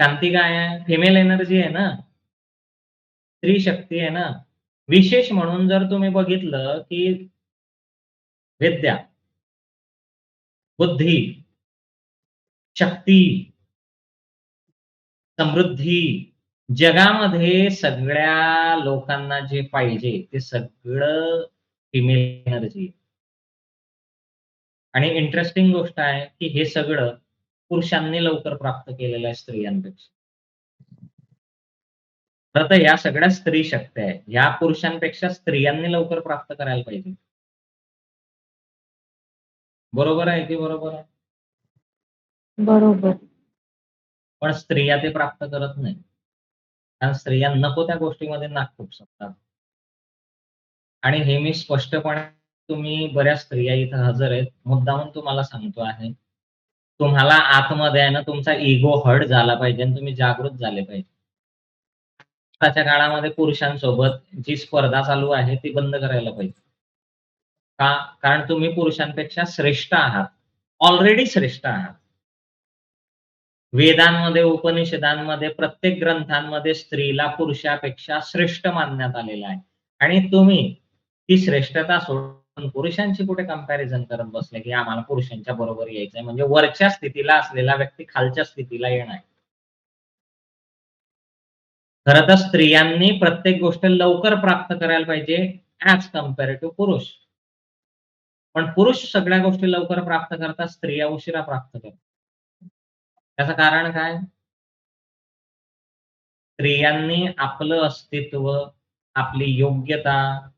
शांती काय आहे? फिमेल एनर्जी आहे ना, स्त्री शक्ती आहे ना. विशेष म्हणून जर तुम्ही बघितलं, की विद्या, बुद्धी, शक्ती, समृद्धी, जगामध्ये सगळ्या लोकांना जे पाहिजे ते सगळं फिमेल एनर्जी. आणि इंटरेस्टिंग गोष्ट आहे, की हे सगळं पुरुषांनी लवकर प्राप्त केलेलं आहे स्त्रियांपेक्षा. खरं तर या सगळ्या स्त्री शक्त्या आहेत. ह्या पुरुषांपेक्षा स्त्रियांनी लवकर प्राप्त करायला पाहिजे. बरोबर आहे की बरोबर आहे? बरोबर. पण स्त्रिया ते प्राप्त करत नाही. कारण स्त्रिया नको त्या गोष्टीमध्ये नाक खुपसतात. आणि हे मी स्पष्टपणे तुम्ही बऱ्याच स्त्रिया इथं हजर आहेत. मुद्दामून तुम्हाला सांगतो आहे. तुम्हाला आतमध्ये आहे ना तुमचा इगो हर्ट झाला पाहिजे आणि तुम्ही जागृत झाले पाहिजे. आताच्या काळामध्ये पुरुषांसोबत जी स्पर्धा चालू आहे ती बंद करायला पाहिजे. का? कारण तुम्ही पुरुषांपेक्षा श्रेष्ठ आहात. ऑलरेडी श्रेष्ठ आहात. वेदांमध्ये, उपनिषदांमध्ये, प्रत्येक ग्रंथांमध्ये स्त्रीला पुरुषापेक्षा श्रेष्ठ मानण्यात आलेलं आहे. आणि तुम्ही ती श्रेष्ठता सोडून पुरुषांची कुठे कंपॅरिझन करत बसले, की आम्हाला पुरुषांच्या बरोबर यायचंय. म्हणजे वरच्या स्थितीला असलेला व्यक्ती खालच्या स्थितीला येणार. खरं तर स्त्रियांनी प्रत्येक गोष्ट लवकर प्राप्त करायला पाहिजे ॲज कंपेअर टू पुरुष. पण पुरुष सगळ्या गोष्टी लवकर प्राप्त करतात, स्त्रिया उशिरा प्राप्त करतात. त्याचं कारण काय? स्त्रियांनी आपलं अस्तित्व, आपली योग्यता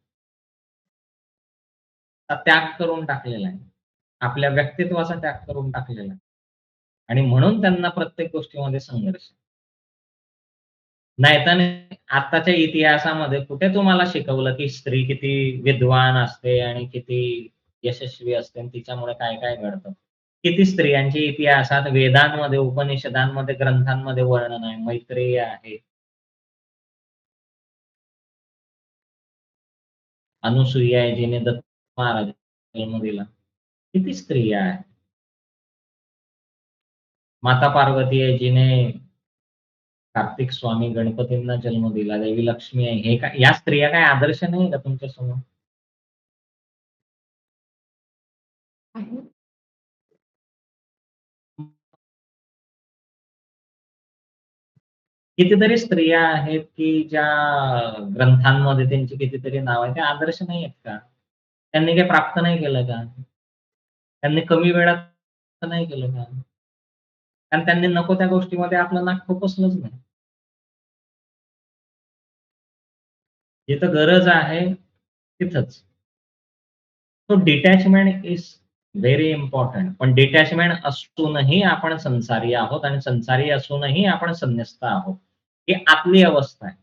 चा त्याग करून टाकलेला आहे. आपल्या व्यक्तित्वाचा त्याग करून टाकलेला आहे. आणि म्हणून त्यांना प्रत्येक गोष्टीमध्ये संघर्ष. नाहीतर नाही आत्ताच्या इतिहासामध्ये कुठे तुम्हाला शिकवलं, की स्त्री किती विद्वान असते आणि किती यशस्वी असते आणि तिच्यामुळे काय-काय घडतं. किती स्त्रियांची इतिहासात, वेदांमध्ये, उपनिषदांमध्ये, ग्रंथांमध्ये वर्णन आहे. मैत्रेयी आहे, अनुसूया आहे, जिने दत्त महाराजांना जन्म दिला. किती स्त्रिया आहेत. माता पार्वती आहे, जिने कार्तिक स्वामी गणपतींना जन्म दिला. देवी लक्ष्मी आहे. हे काय या स्त्रिया काय आदर्श नाही का तुमच्यासमोर? आहे. कितीतरी स्त्रिया आहेत, की ज्या ग्रंथांमध्ये त्यांची कितीतरी नाव आहे. ते आदर्श नाही आहेत का? त्यांनी काही प्राप्त नाही केलं का? त्यांनी कमी वेळात नाही केलं का? कारण त्यांनी नको त्या गोष्टीमध्ये आपलं नाक खुपसलंच नाही. जिथं गरज आहे तिथंच. So detachment is very important. पण डिटॅचमेंट असूनही आपण संसारी आहोत आणि संसारी असूनही आपण संन्यस्त आहोत. ही आतली अवस्था आहे.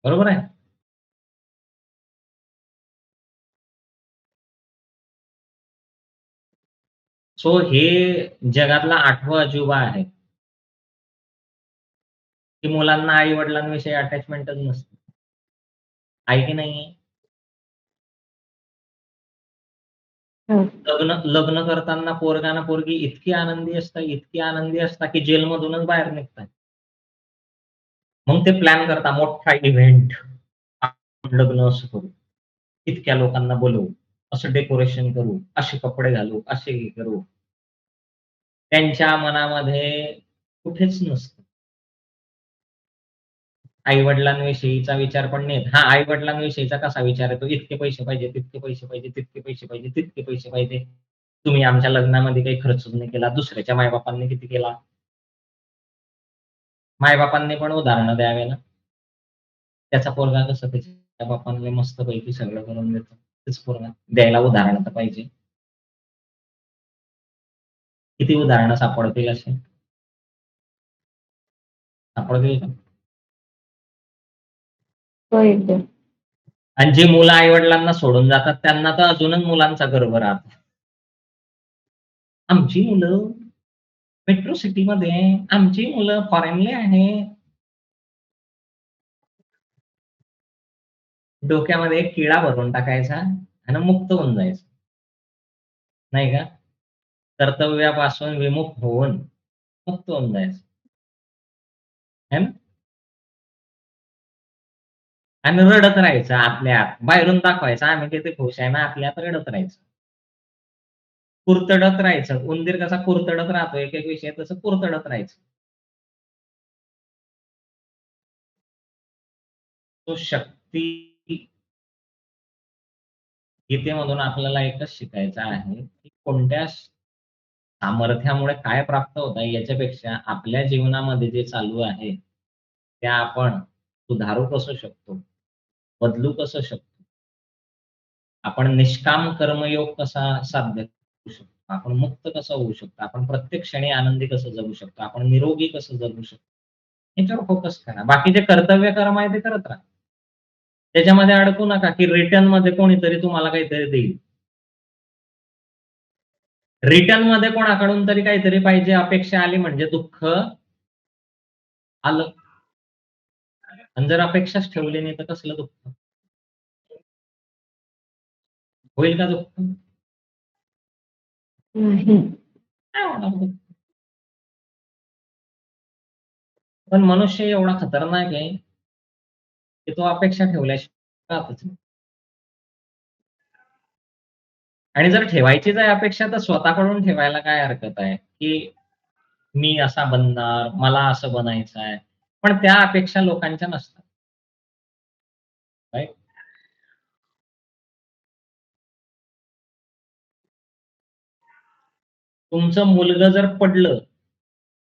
बरोबर आहे? सो हे जगातला 8वं अजूबा आहे, की मुलांना आई-वडिलांविषयी अटॅचमेंटच नसते. आहे की नाहीये? हो. लग्न लग्न करताना पोरगा ना पोरगी इतकी आनंदी असतात, की जेलमधूनच बाहेर निघतात. मग ते प्लॅन करता मोठा इव्हेंट. आपण लग्न असं करू, इतक्या लोकांना बोलवू, असं डेकोरेशन करू, असे कपडे घालू, असे हे करू. त्यांच्या मनामध्ये कुठेच नसतं. आई-वडिलांविषयीचा विचार पण नाही येत. हां, आई-वडिलांविषयीचा कसा विचार येतो, इतके पैसे पाहिजे, तितके पैसे पाहिजे, तितके पैसे पाहिजे, तितके पैसे पाहिजे. तुम्ही आमच्या लग्नामध्ये काही खर्चच नाही केला. दुसऱ्याच्या मायबापांनी किती केला? मायबापांनी पण उदाहरणं द्यावे ना. त्याचा पोरगा कसं त्याच्या बापांना मस्तपैकी सगळं करून देतो. तेच पोरगा द्यायला उदाहरणं तर पाहिजे. किती उदाहरणं सापडतील असे? सापडतील का? हो, एकदम. आणि जी मुलं आई-वडिलांना सोडून जातात त्यांना तर अजूनच मुलांचा गर्व राहतो. आमची मुलं मेट्रो सिटीमध्ये आहे, आमची मुलं फॉरेनले आहे. डोक्यामध्ये एक किडा भरून टाकायचा आणि मुक्त होऊन जायचं. नाही का? कर्तव्यापासून विमुख होऊन मुक्त होऊन जायचं. है ना? आणि रडत राहायचं आतल्या आत. बाहेरून दाखवायचं आम्ही किती खुश आहे ना, आतल्या आत रडत राहायचं. कुरतडत राहायचं. उंदीर कसा कुरतडत राहतो एक-एक विषय तसं कुरतडत राहायचं. तो शक्ती गीतेमधून आपल्याला एकच शिकायचं आहे, की कोणत्या सामर्थ्यामुळे काय प्राप्त होत आहे याच्यापेक्षा आपल्या जीवनामध्ये जे चालू आहे, ते आपण सुधारू कसं शकतो, बदलू कसं शकतो. आपण निष्काम कर्मयोग कसा साध्य करू शकतो. आपण मुक्त कसं होऊ शकतो. आपण प्रत्येक क्षणी आनंदी कसं जगू शकतो. आपण निरोगी कसं जगू शकतो. याच्यावर फोकस करा. बाकी जे कर्तव्य कर्म आहे ते करत राहा. त्याच्यामध्ये अडकू नका, की रिटर्नमध्ये कोणीतरी तुम्हाला काहीतरी देईल. रिटर्नमध्ये कोणाकडून तरी काहीतरी पाहिजे अपेक्षा आली म्हणजे दुःख आलं. आणि जर अपेक्षाच ठेवली नाही तर कसलं दुःख? होईल का दुःख? नाही. नाही होणार दुःख. पण मनुष्य एवढा खतरनाक आहे, की तो अपेक्षा ठेवल्याशिवाय राहतच नाही. आणि जर ठेवायचीच आहे अपेक्षा तर स्वतःकडून ठेवायला काय हरकत आहे, की मी असा बनणार, मला असं बनायचं आहे. पण त्या अपेक्षा लोकांच्या नसतात. राइट? तुमचं मुलगं जर पडलं,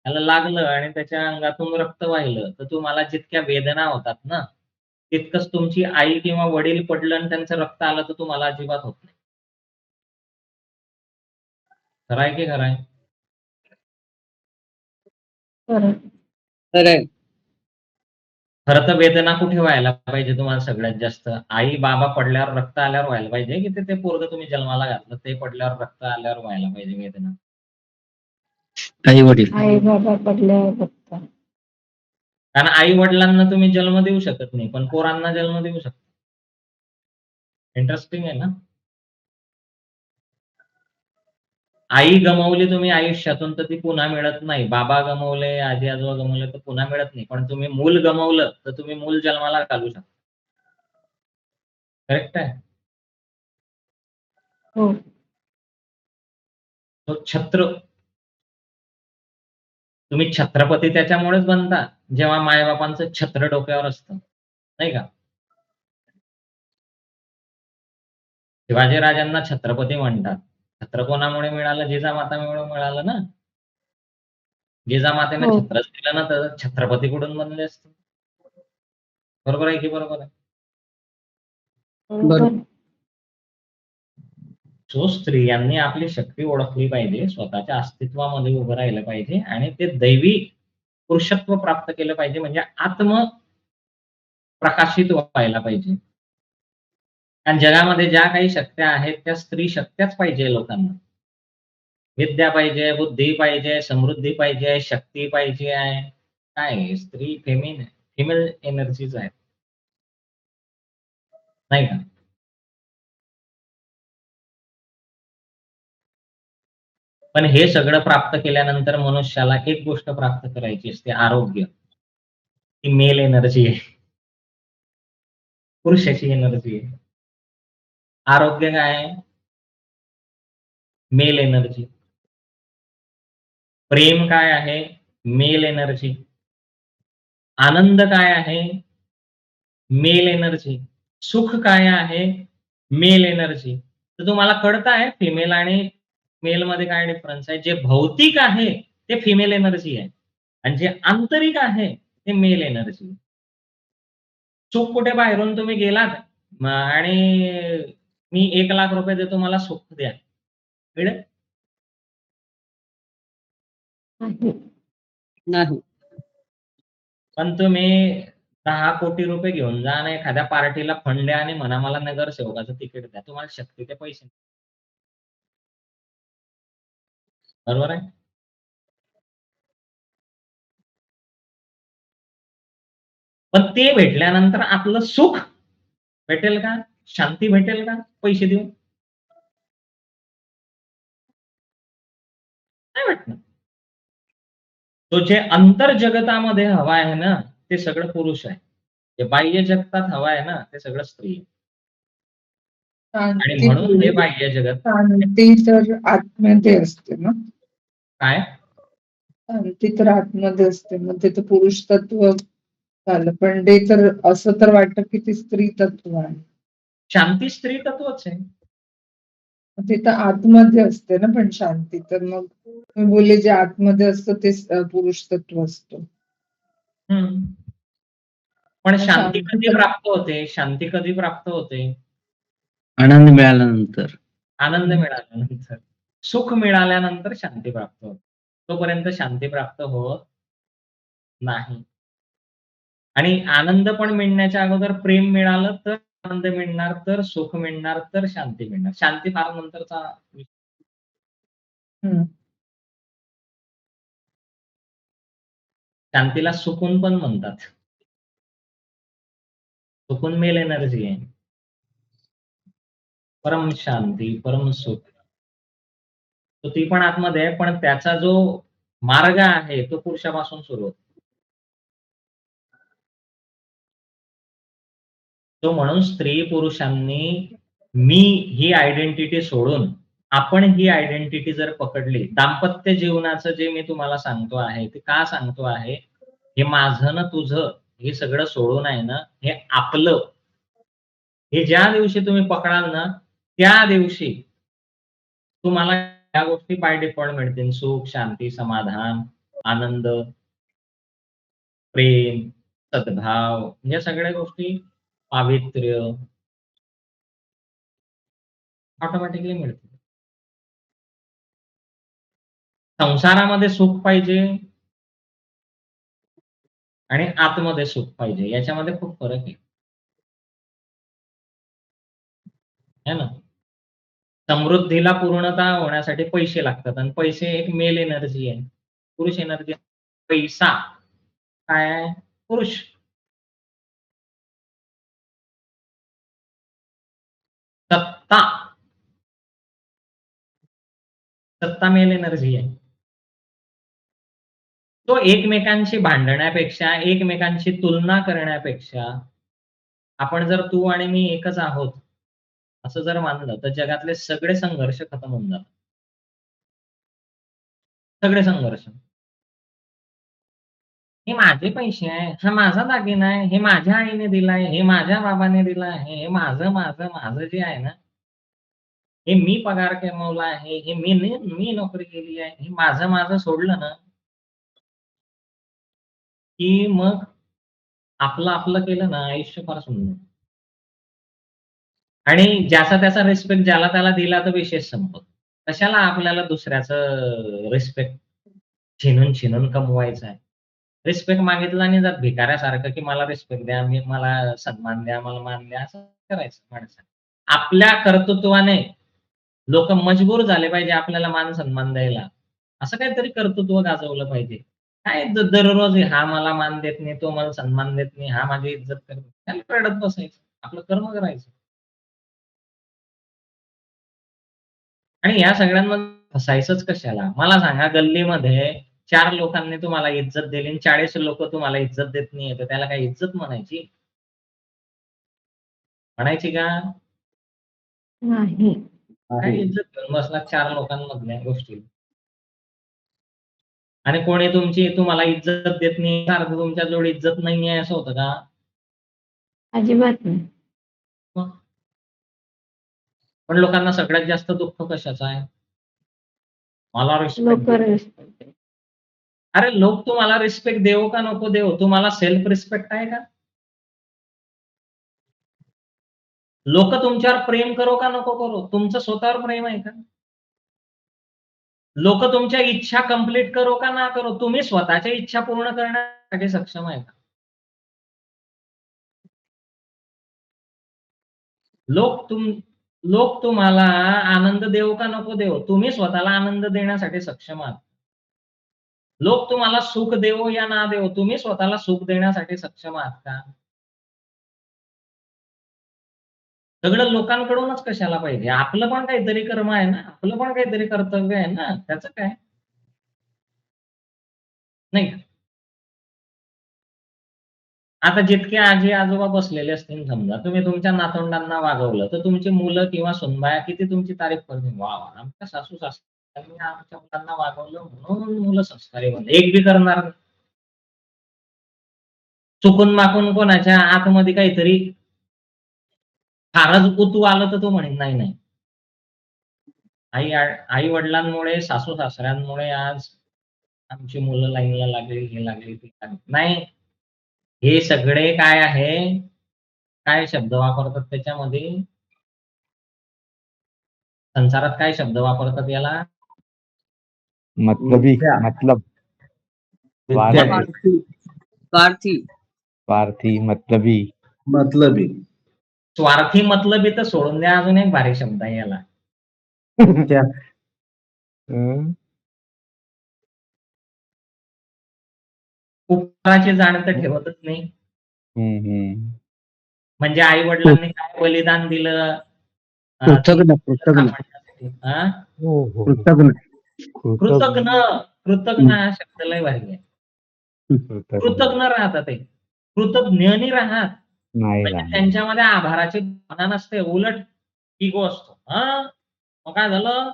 त्याला लागलं आणि त्याच्या अंगातून रक्त वाहिलं, तर तुम्हाला जितक्या वेदना होतात ना, तितकंच तुमची आई किंवा वडील पडलं आणि त्यांचं रक्त आलं तर तुम्हाला अजिबात होत नाही. खरं आहे की खरं आहे? खरं. खरंय. खरं तर वेदना कुठे व्हायला पाहिजे तुम्हाला सगळ्यात जास्त? आई-बाबा पडल्यावर रक्त आल्यावर व्हायला पाहिजे, की ते पोरगं तुम्ही जन्माला घातलं ते पडल्यावर रक्त आल्यावर व्हायला पाहिजे वेदना? आई-वडील. आई-बाबा पडल्यावर बघतात. कारण आई-वडिलांना तुम्ही जन्म देऊ शकत नाही, पण पोरांना जन्म देऊ शकता. इंटरेस्टिंग आहे ना? आई गमावली तुम्ही आयुष्यातून तर ती पुन्हा मिळत नाही. बाबा गमावले, आजी-आजोबा गमावले तर पुन्हा मिळत नाही. पण तुम्ही मूल गमावलं, तर तुम्ही मूल जन्माला घालू शकता. करेक्ट आहे? हो. तो छत्र तुम्ही छत्रपती त्याच्यामुळेच बनता, जेव्हा माय-बापांचं छत्र डोक्यावर असतं, नाही का? शिवाजी राजांना छत्रपती म्हणतात. छत्र कोणामुळे मिळालं? जिजामातांमुळे मिळालं ना. जिजामातेनं हो. छत्रच दिलं ना, तर छत्रपती कुठून बनले असते? बरोबर आहे की बरोबर आहे? बरोबर. सो स्त्रियांनी आपली शक्ती ओळखली पाहिजे, स्वतःच्या अस्तित्वामध्ये उभं राहिलं पाहिजे आणि ते दैवी पुरुषत्व प्राप्त केलं पाहिजे म्हणजे प्रकाशित व्हायला पाहिजे. आणि जगामध्ये ज्या काही शक्त्या आहेत, त्या स्त्री शक्त्याच पाहिजे लोकांना. विद्या पाहिजे, बुद्धी पाहिजे, समृद्धी पाहिजे, शक्ती पाहिजे आहे. काय आहे? स्त्री फिमेल एनर्जीज आहेत. नाही का? पण हे सगळं प्राप्त केल्यानंतर मनुष्याला एक गोष्ट प्राप्त करायची असते, आरोग्य. ती मेल एनर्जी आहे. पुरुषाची एनर्जी आहे. आरोग्य काय आहे? Mail energy. प्रेम काय आहे? Mail energy. आनंद काय आहे? Mail energy. सुख काय आहे? Mail energy. तर तुम्हाला कळत आहे फिमेल आणि मेलमध्ये काय डिफरन्स आहे? जे भौतिक आहे ते फिमेल एनर्जी आहे आणि जे आंतरिक आहे ते मेल एनर्जी. सुख कुठे बाहेरून तुम्ही गेलात आणि मी ₹1,00,000 देतो मला सुख द्या. मिळेल? आहे. नाही. पण तुम्ही ₹10,00,00,000 घेऊन जा आणि एखाद्या पार्टीला फंड द्या आणि म्हणा मला नगरसेवकाचं तिकीट द्या. तुम्हाला शक्ती ते पैसे बरोबर आहे? पण ते भेटल्यानंतर आपलं सुख भेटेल का? शांती भेटेल का पैसे देऊन? नाही भेटणार. तो जे अंतर्जगतामध्ये हवा आहे ना, ते सगळं पुरुष आहे. जे बाह्य जगतात हवं आहे ना, ते सगळं स्त्री आहे. आणि शांती म्हणून हे बाह्य जगत शांती तर आतमध्ये असते ना? काय? शांती तर आतमध्ये असते. मग ते तर पुरुष तत्व झालं. पण ते तर असं तर वाटतं की ते स्त्री तत्व आहे. शांती स्त्री तत्वच आहे. मग ते तर आतमध्ये असते ना पण शांती. तर मग तुम्ही बोलले जे आतमध्ये असतं ते पुरुष तत्व असतं. हं. पण मग शांती शांती कधी तर प्राप्त होते? शांती कधी प्राप्त होते? आनंद मिळाल्यानंतर. आनंद मिळाल्यानंतर. सुख मिळाल्यानंतर शांती प्राप्त होते. तोपर्यंत शांती प्राप्त होत नाही. आणि आनंद पण मिळण्याच्या अगोदर प्रेम मिळालं तर आनंद मिळणार, तर सुख मिळणार, तर शांती मिळणार. शांती फार नंतरचा विषय. हं. शांतीला सुकून पण म्हणतात. सुकून मेल एनर्जी आहे. परम शांती, परम सुख. तर ती पण आतमध्ये आहे, पण त्याचा जो मार्ग आहे तो पुरुषापासून सुरू होतो. तो म्हणून स्त्री-पुरुषांनी मी ही आयडेंटिटी सोडून आपण ही आयडेंटिटी जर पकडली, दाम्पत्य जीवनाचं जे मी तुम्हाला सांगतो आहे, ते का सांगतो आहे? हे माझं ना तुझं हे सगळं सोडून आहे ना, हे आपलं. हे ज्या दिवशी तुम्ही पकडाल ना, त्या दिवशी तुम्हाला या गोष्टी बाय डिफॉल्ट मिळतील. सुख, शांती, समाधान, आनंद, प्रेम, सद्भाव या सगळ्या गोष्टी, पावित्र्य ऑटोमॅटिकली मिळतील. संसारामध्ये सुख पाहिजे आणि आतमध्ये सुख पाहिजे. याच्यामध्ये खूप फरक आहे. है ना? समृद्धीला पूर्णता होण्यासाठी पैसे लागतात आणि पैसे एक मेल एनर्जी आहे. पुरुष एनर्जी पैसा काय आहे? पुरुष. सत्ता, सत्ता मेल एनर्जी आहे. तो एकमेकांशी भांडण्यापेक्षा, एकमेकांशी तुलना करण्यापेक्षा, आपण जर तू आणि मी एकच आहोत, असं जर मानलं, तर जगातले सगळे संघर्ष खतम होऊन जातात. सगळे संघर्ष. हे माझे पैसे आहे, हा माझा दागिना आहे, हे माझ्या आईने दिलाय, हे माझ्या बाबाने दिलं आहे, हे माझं जे आहे ना, हे मी पगार कमवला आहे, हे मी नोकरी केली आहे, हे माझं सोडलं ना, की मग आपलं केलं ना, आयुष्य फार सुंदर. आणि ज्याचा त्याचा रिस्पेक्ट ज्याला त्याला दिला तर विषयच संपतो. कशाला आपल्याला दुसऱ्याचं रिस्पेक्ट छिनून कमवायचा आहे. रिस्पेक्ट मागितला नाही जात भिकाऱ्यासारखं, की मला रिस्पेक्ट द्या, मला सन्मान द्या, मला मान द्या, असं करायचं माणसाने. आपल्या कर्तृत्वाने लोक मजबूर झाले पाहिजे आपल्याला मान सन्मान द्यायला. असं काहीतरी कर्तृत्व गाजवलं पाहिजे. काय दररोज हा मला मान देत नाही, तो मला सन्मान देत नाही, हा माझी इज्जत करत नाही. त्याला रडत बसायचं, आपलं कर्म करायचं. आणि या सगळ्यांमध्ये फसायचंच कशाला? मला सांगा, गल्लीमध्ये 4 लोकांनी तुम्हाला इज्जत दिली आणि 40 लोक तुम्हाला इज्जत देत नाहीये, तर त्याला काय इज्जत म्हणायची? म्हणायची का? नाही. काय इज्जत घेऊन बसला 4 लोकांमधल्या गोष्टी. आणि कोणी तुम्हाला इज्जत देत नाही, याचा अर्थ तुमच्याजवळ इज्जत नाहीये असं होतं का? अजिबात नाही. मग? पण लोकांना सगळ्यात जास्त दुःख कशाचं आहे? मला रिस्पेक्ट लोक दे. अरे लोक तुम्हाला रिस्पेक्ट देवो का नको देवो, तुम्हाला सेल्फ रिस्पेक्ट आहे का? लोक तुमच्यावर प्रेम करो का नको करो, तुमचं स्वतःवर प्रेम आहे का? लोक तुमच्या इच्छा कंप्लीट करो का ना करो, तुम्ही स्वतःच्या इच्छा पूर्ण करण्यासाठी सक्षम आहे का? लोक तुम्हाला आनंद देवो का नको देवो, तुम्ही स्वतःला आनंद देण्यासाठी सक्षम आहात. लोक तुम्हाला सुख देवो या ना देवो, तुम्ही स्वतःला सुख देण्यासाठी सक्षम आहात का? सगळं लोकांकडूनच कशाला पाहिजे? आपलं पण काहीतरी कर्म आहे ना, आपलं पण काहीतरी कर्तव्य आहे ना, त्याचं काय? नाही का? आता जितके आजी आजोबा बसलेले असतील समजा, तुम्ही तुमच्या नातवंडांना वागवलं, तर तुमची मुलं किंवा सुनबाया किती तुमची तारीफ करतील. वाह! वाह! आमच्या सासू सासऱ्यांनी आमच्या मुलांना वागवलं म्हणून मुलं संस्कारी बनले. एक बी करणार नाही. चुकून माकून कोणाच्या आतमध्ये काहीतरी फारच उतू आलं तर तो म्हणेल नाही, नाही. आई वडिलांमुळे, सासू सासऱ्यांमुळे आज आमची मुलं लाईनला लागली, हे लागली, ती लागली. नाही. हे सगळे काय आहे? काय शब्द वापरतात त्याच्यामध्ये? संसारात काय शब्द वापरतात याला? मतलबी, मतलब स्वार्थी, स्वार्थी स्वार्थी, मतलबी. मतलबी. स्वार्थी मतलबी तर सोडून द्या, अजून एक भारी शब्द आहे याला. उपकाराची जाण तर ठेवतच नाही. म्हणजे आई वडिलांनी काय बलिदान दिलं कृतज्ञ, कृतज्ञ. हा? कृतज्ञ. कृतज्ञ हा शब्द लय भारी आहे. कृतज्ञ राहतात ते, कृतज्ञ नाही राहत. नाही म्हणजे त्यांच्यामध्ये आभाराची भावना नसते, उलट इगो असतो. हा मग काय झालं,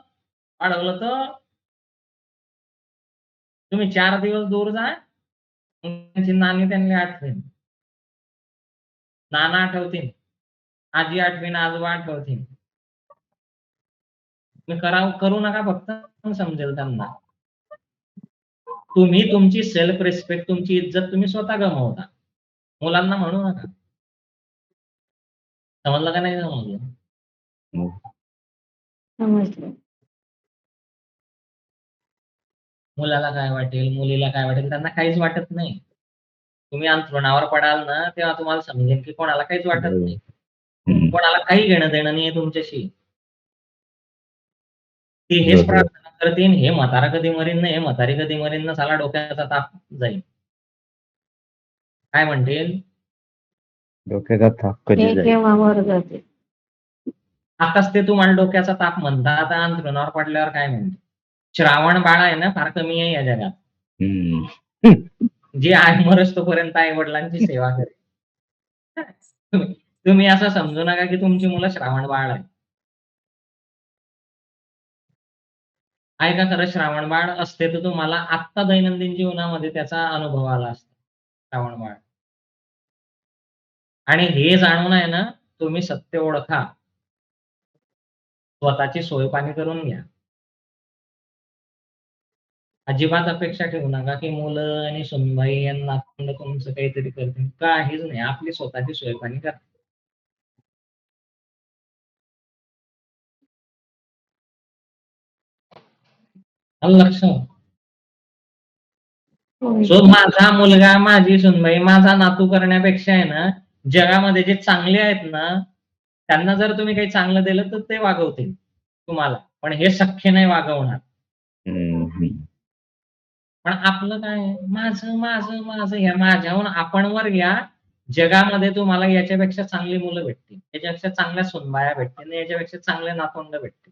वाढवलं तर तुम्ही 4 दिवस दूर जा, त्यांची नानी त्यांनी आठवेन, नाना आठवतील, आजी आठवेन, आजोबा आठवतील. तुम्ही करू नका, फक्त समजेल त्यांना. तुम्ही तुमची सेल्फ रिस्पेक्ट, तुमची इज्जत तुम्ही स्वतः गमावता. मुलांना म्हणू नका. समजलं का नाही समजलं? समजलं. मुलाला काय वाटेल, मुलीला काय वाटेल, त्यांना काहीच वाटत नाही. तुम्ही अंथरुणावर पडाल ना, तेव्हा तुम्हाला समजेल की कोणाला काहीच वाटत नाही. कोणाला काही घेणं देणं नाहीये तुमच्याशी. ते हेच प्रार्थना करतील, हे म्हातारा कधी मरीन ना, हे म्हातारी कधी मरीन ना, साला डोक्याचा ताप जाईल. काय म्हणतील? डोक्याचा ताप कधी हे जाईल? केव्हा वर जाते. आताच ते तुम्हाला डोक्याचा ताप म्हणता, आता अंथरुणावर पडल्यावर काय म्हणते? श्रावण बाळ आहे ना, फार कमी आहे या जगात. जे आहे मरस तोपर्यंत आई वडिलांची सेवा करेल. तुम्ही असं समजू नका की तुमची मुलं श्रावण बाळ आहे. आहे का खरं श्रावण बाळ असते तर तुम्हाला आत्ता दैनंदिन जीवनामध्ये त्याचा अनुभव आला असता. श्रावण बाळ. आणि हे जाणून आहे ना, तुम्ही सत्य ओळखा. स्वतःची सोय पाणी करून घ्या. अजिबात अपेक्षा ठेवू नका की मुलं आणि सुनबाई यांना तुमचं काहीतरी करतील. काहीच नाही. आपली स्वतःची सोय पाणी करा. आलं लक्षात? सो माझा मुलगा, माझी सुनबाई, माझा नातू करण्यापेक्षा आहे ना, जगामध्ये जे चांगले आहेत ना, त्यांना जर तुम्ही काही चांगलं दिलं तर ते वागवतील. तुम्हाला, पण हे सख्य नाही वागवणार. हम्म. पण आपलं काय आहे? माझं, माझं, माझं, ह्या माझ्याहून आपणवर या. जगामध्ये तुम्हाला याच्यापेक्षा चांगली मुलं भेटतील, याच्यापेक्षा चांगल्या सुनबाया भेटतील, याच्यापेक्षा चांगले नातवंड भेटतील.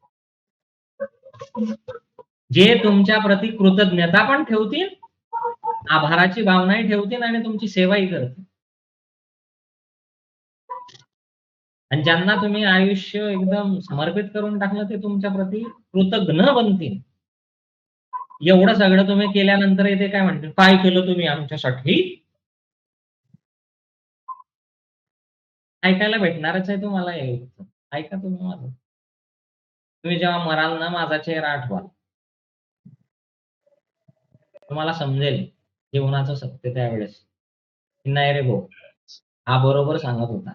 जे तुमच्या प्रती कृतज्ञता पण ठेवतील, आभाराची भावनाही ठेवतील आणि तुमची सेवाही करतील. आणि ज्यांना तुम्ही आयुष्य एकदम समर्पित करून टाकलं ते तुमच्या प्रती कृतज्ञ बनतील. एवढं सगळं तुम्ही केल्यानंतर ते काय म्हणतील, काय केलं तुम्ही आमच्यासाठी? ऐकायला भेटणारच आहे तुम्हाला हे उत्तर. ऐका तुम्ही माझं. तुम्ही जेव्हा मराल ना, माझा चेहरा आठवाल. तुम्हाला समजेल जीवनाचं सत्य त्यावेळेस. की नाही रे भाऊ, हा बरोबर सांगत होता.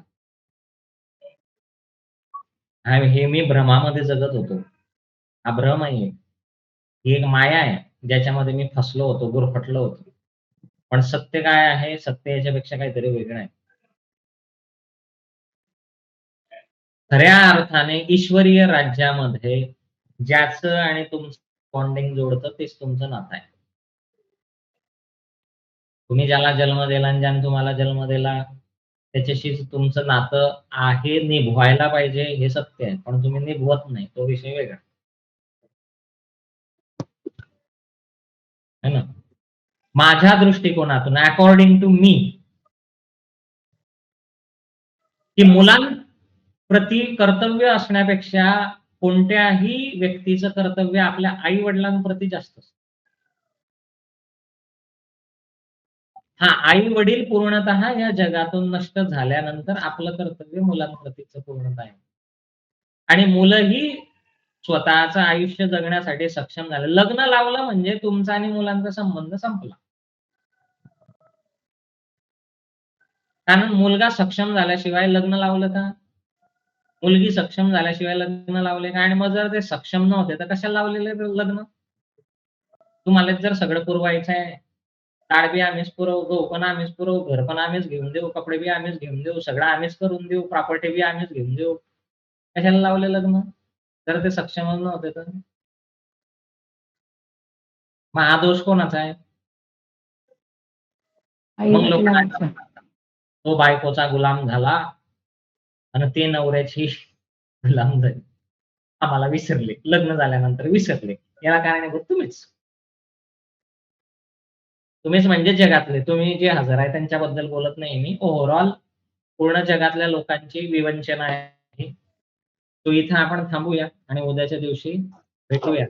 हे मी भ्रमामध्ये जगत होतो. हा भ्रम आहे. ही एक माया आहे, ज्याच्यामध्ये मी फसलो होतो, गुरफटलो होतो. पण सत्य काय आहे? सत्य याच्यापेक्षा काहीतरी वेगळं आहे. खऱ्या अर्थाने ईश्वरीय राज्यामध्ये ज्याचं आणि तुमचं बॉन्डिंग जोडतं तेच तुमचं नातं आहे. तुम्ही ज्याला जन्म दिला आणि ज्याने तुम्हाला जन्म दिला, त्याच्याशी तुमचं नातं आहे, निभवायला पाहिजे हे सत्य आहे. पण तुम्ही निभवत नाही, तो विषय वेगळा. है ना? माझ्या दृष्टिकोनातून अकॉर्डिंग टू मी, की मुलांप्रती कर्तव्य असण्यापेक्षा कोणत्याही व्यक्तीचं कर्तव्य आपल्या आई वडिलांप्रती जास्त असतं. हा, आई वडील पूर्णतः या जगातून नष्ट झाल्यानंतर आपलं कर्तव्य मुलांप्रतीचं पूर्णतः आहे. आणि मुलंही स्वतःचं आयुष्य जगण्यासाठी सक्षम झालं. लग्न लावलं म्हणजे तुमचा आणि मुलांचा संबंध संपला. कारण मुलगा सक्षम झाल्याशिवाय लग्न लावलं का? मुलगी सक्षम झाल्याशिवाय लग्न लावले का? आणि मग जर ते सक्षम नव्हते तर कशाला लावलेले लग्न? तुम्हाला जर सगळं पुरवायचं आहे, डाळ बी आम्हीच पुरवू, गहू पण आम्हीच पुरवू, घर पण आम्हीच घेऊन देऊ, कपडे बी आम्हीच घेऊन देऊ, सगळं आम्हीच करून देऊ, प्रॉपर्टी बी आम्हीच घेऊन देऊ. कशाला लावले लग्न? जर ते सक्षमच नव्हते तर? मग हा दोष कोणाचा आहे? आई मग लोक काय वडिलांचं. करतात? तो बायकोचा गुलाम झाला आणि ते नवऱ्याची गुलाम झाली. आम्हाला विसरले. लग्न झाल्यानंतर विसरले. याला कारणीभूत तुम्हीच. तुम्हीच म्हणजे जगातले. तुम्ही जे हजर आहे त्यांच्याबद्दल बोलत नाही मी. ओव्हरऑल पूर्ण जगातल्या लोकांची विवंचना आहे. तो इथं आपण थांबूया आणि उद्याच्या दिवशी भेटूया.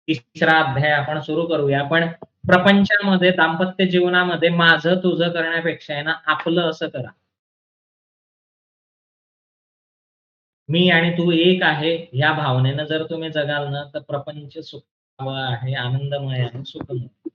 तिसरा अध्याय आपण सुरू करूया. पण प्रपंचामध्ये, दाम्पत्य जीवनामध्ये माझं तुझं करण्यापेक्षा आहे ना, आपलं असं करा. मी आणि तू एक आहे या भावनेनं जर तुम्ही जगाल ना, तर प्रपंच सुखावह आहे, आनंदमय आहे, सुखमय आहे.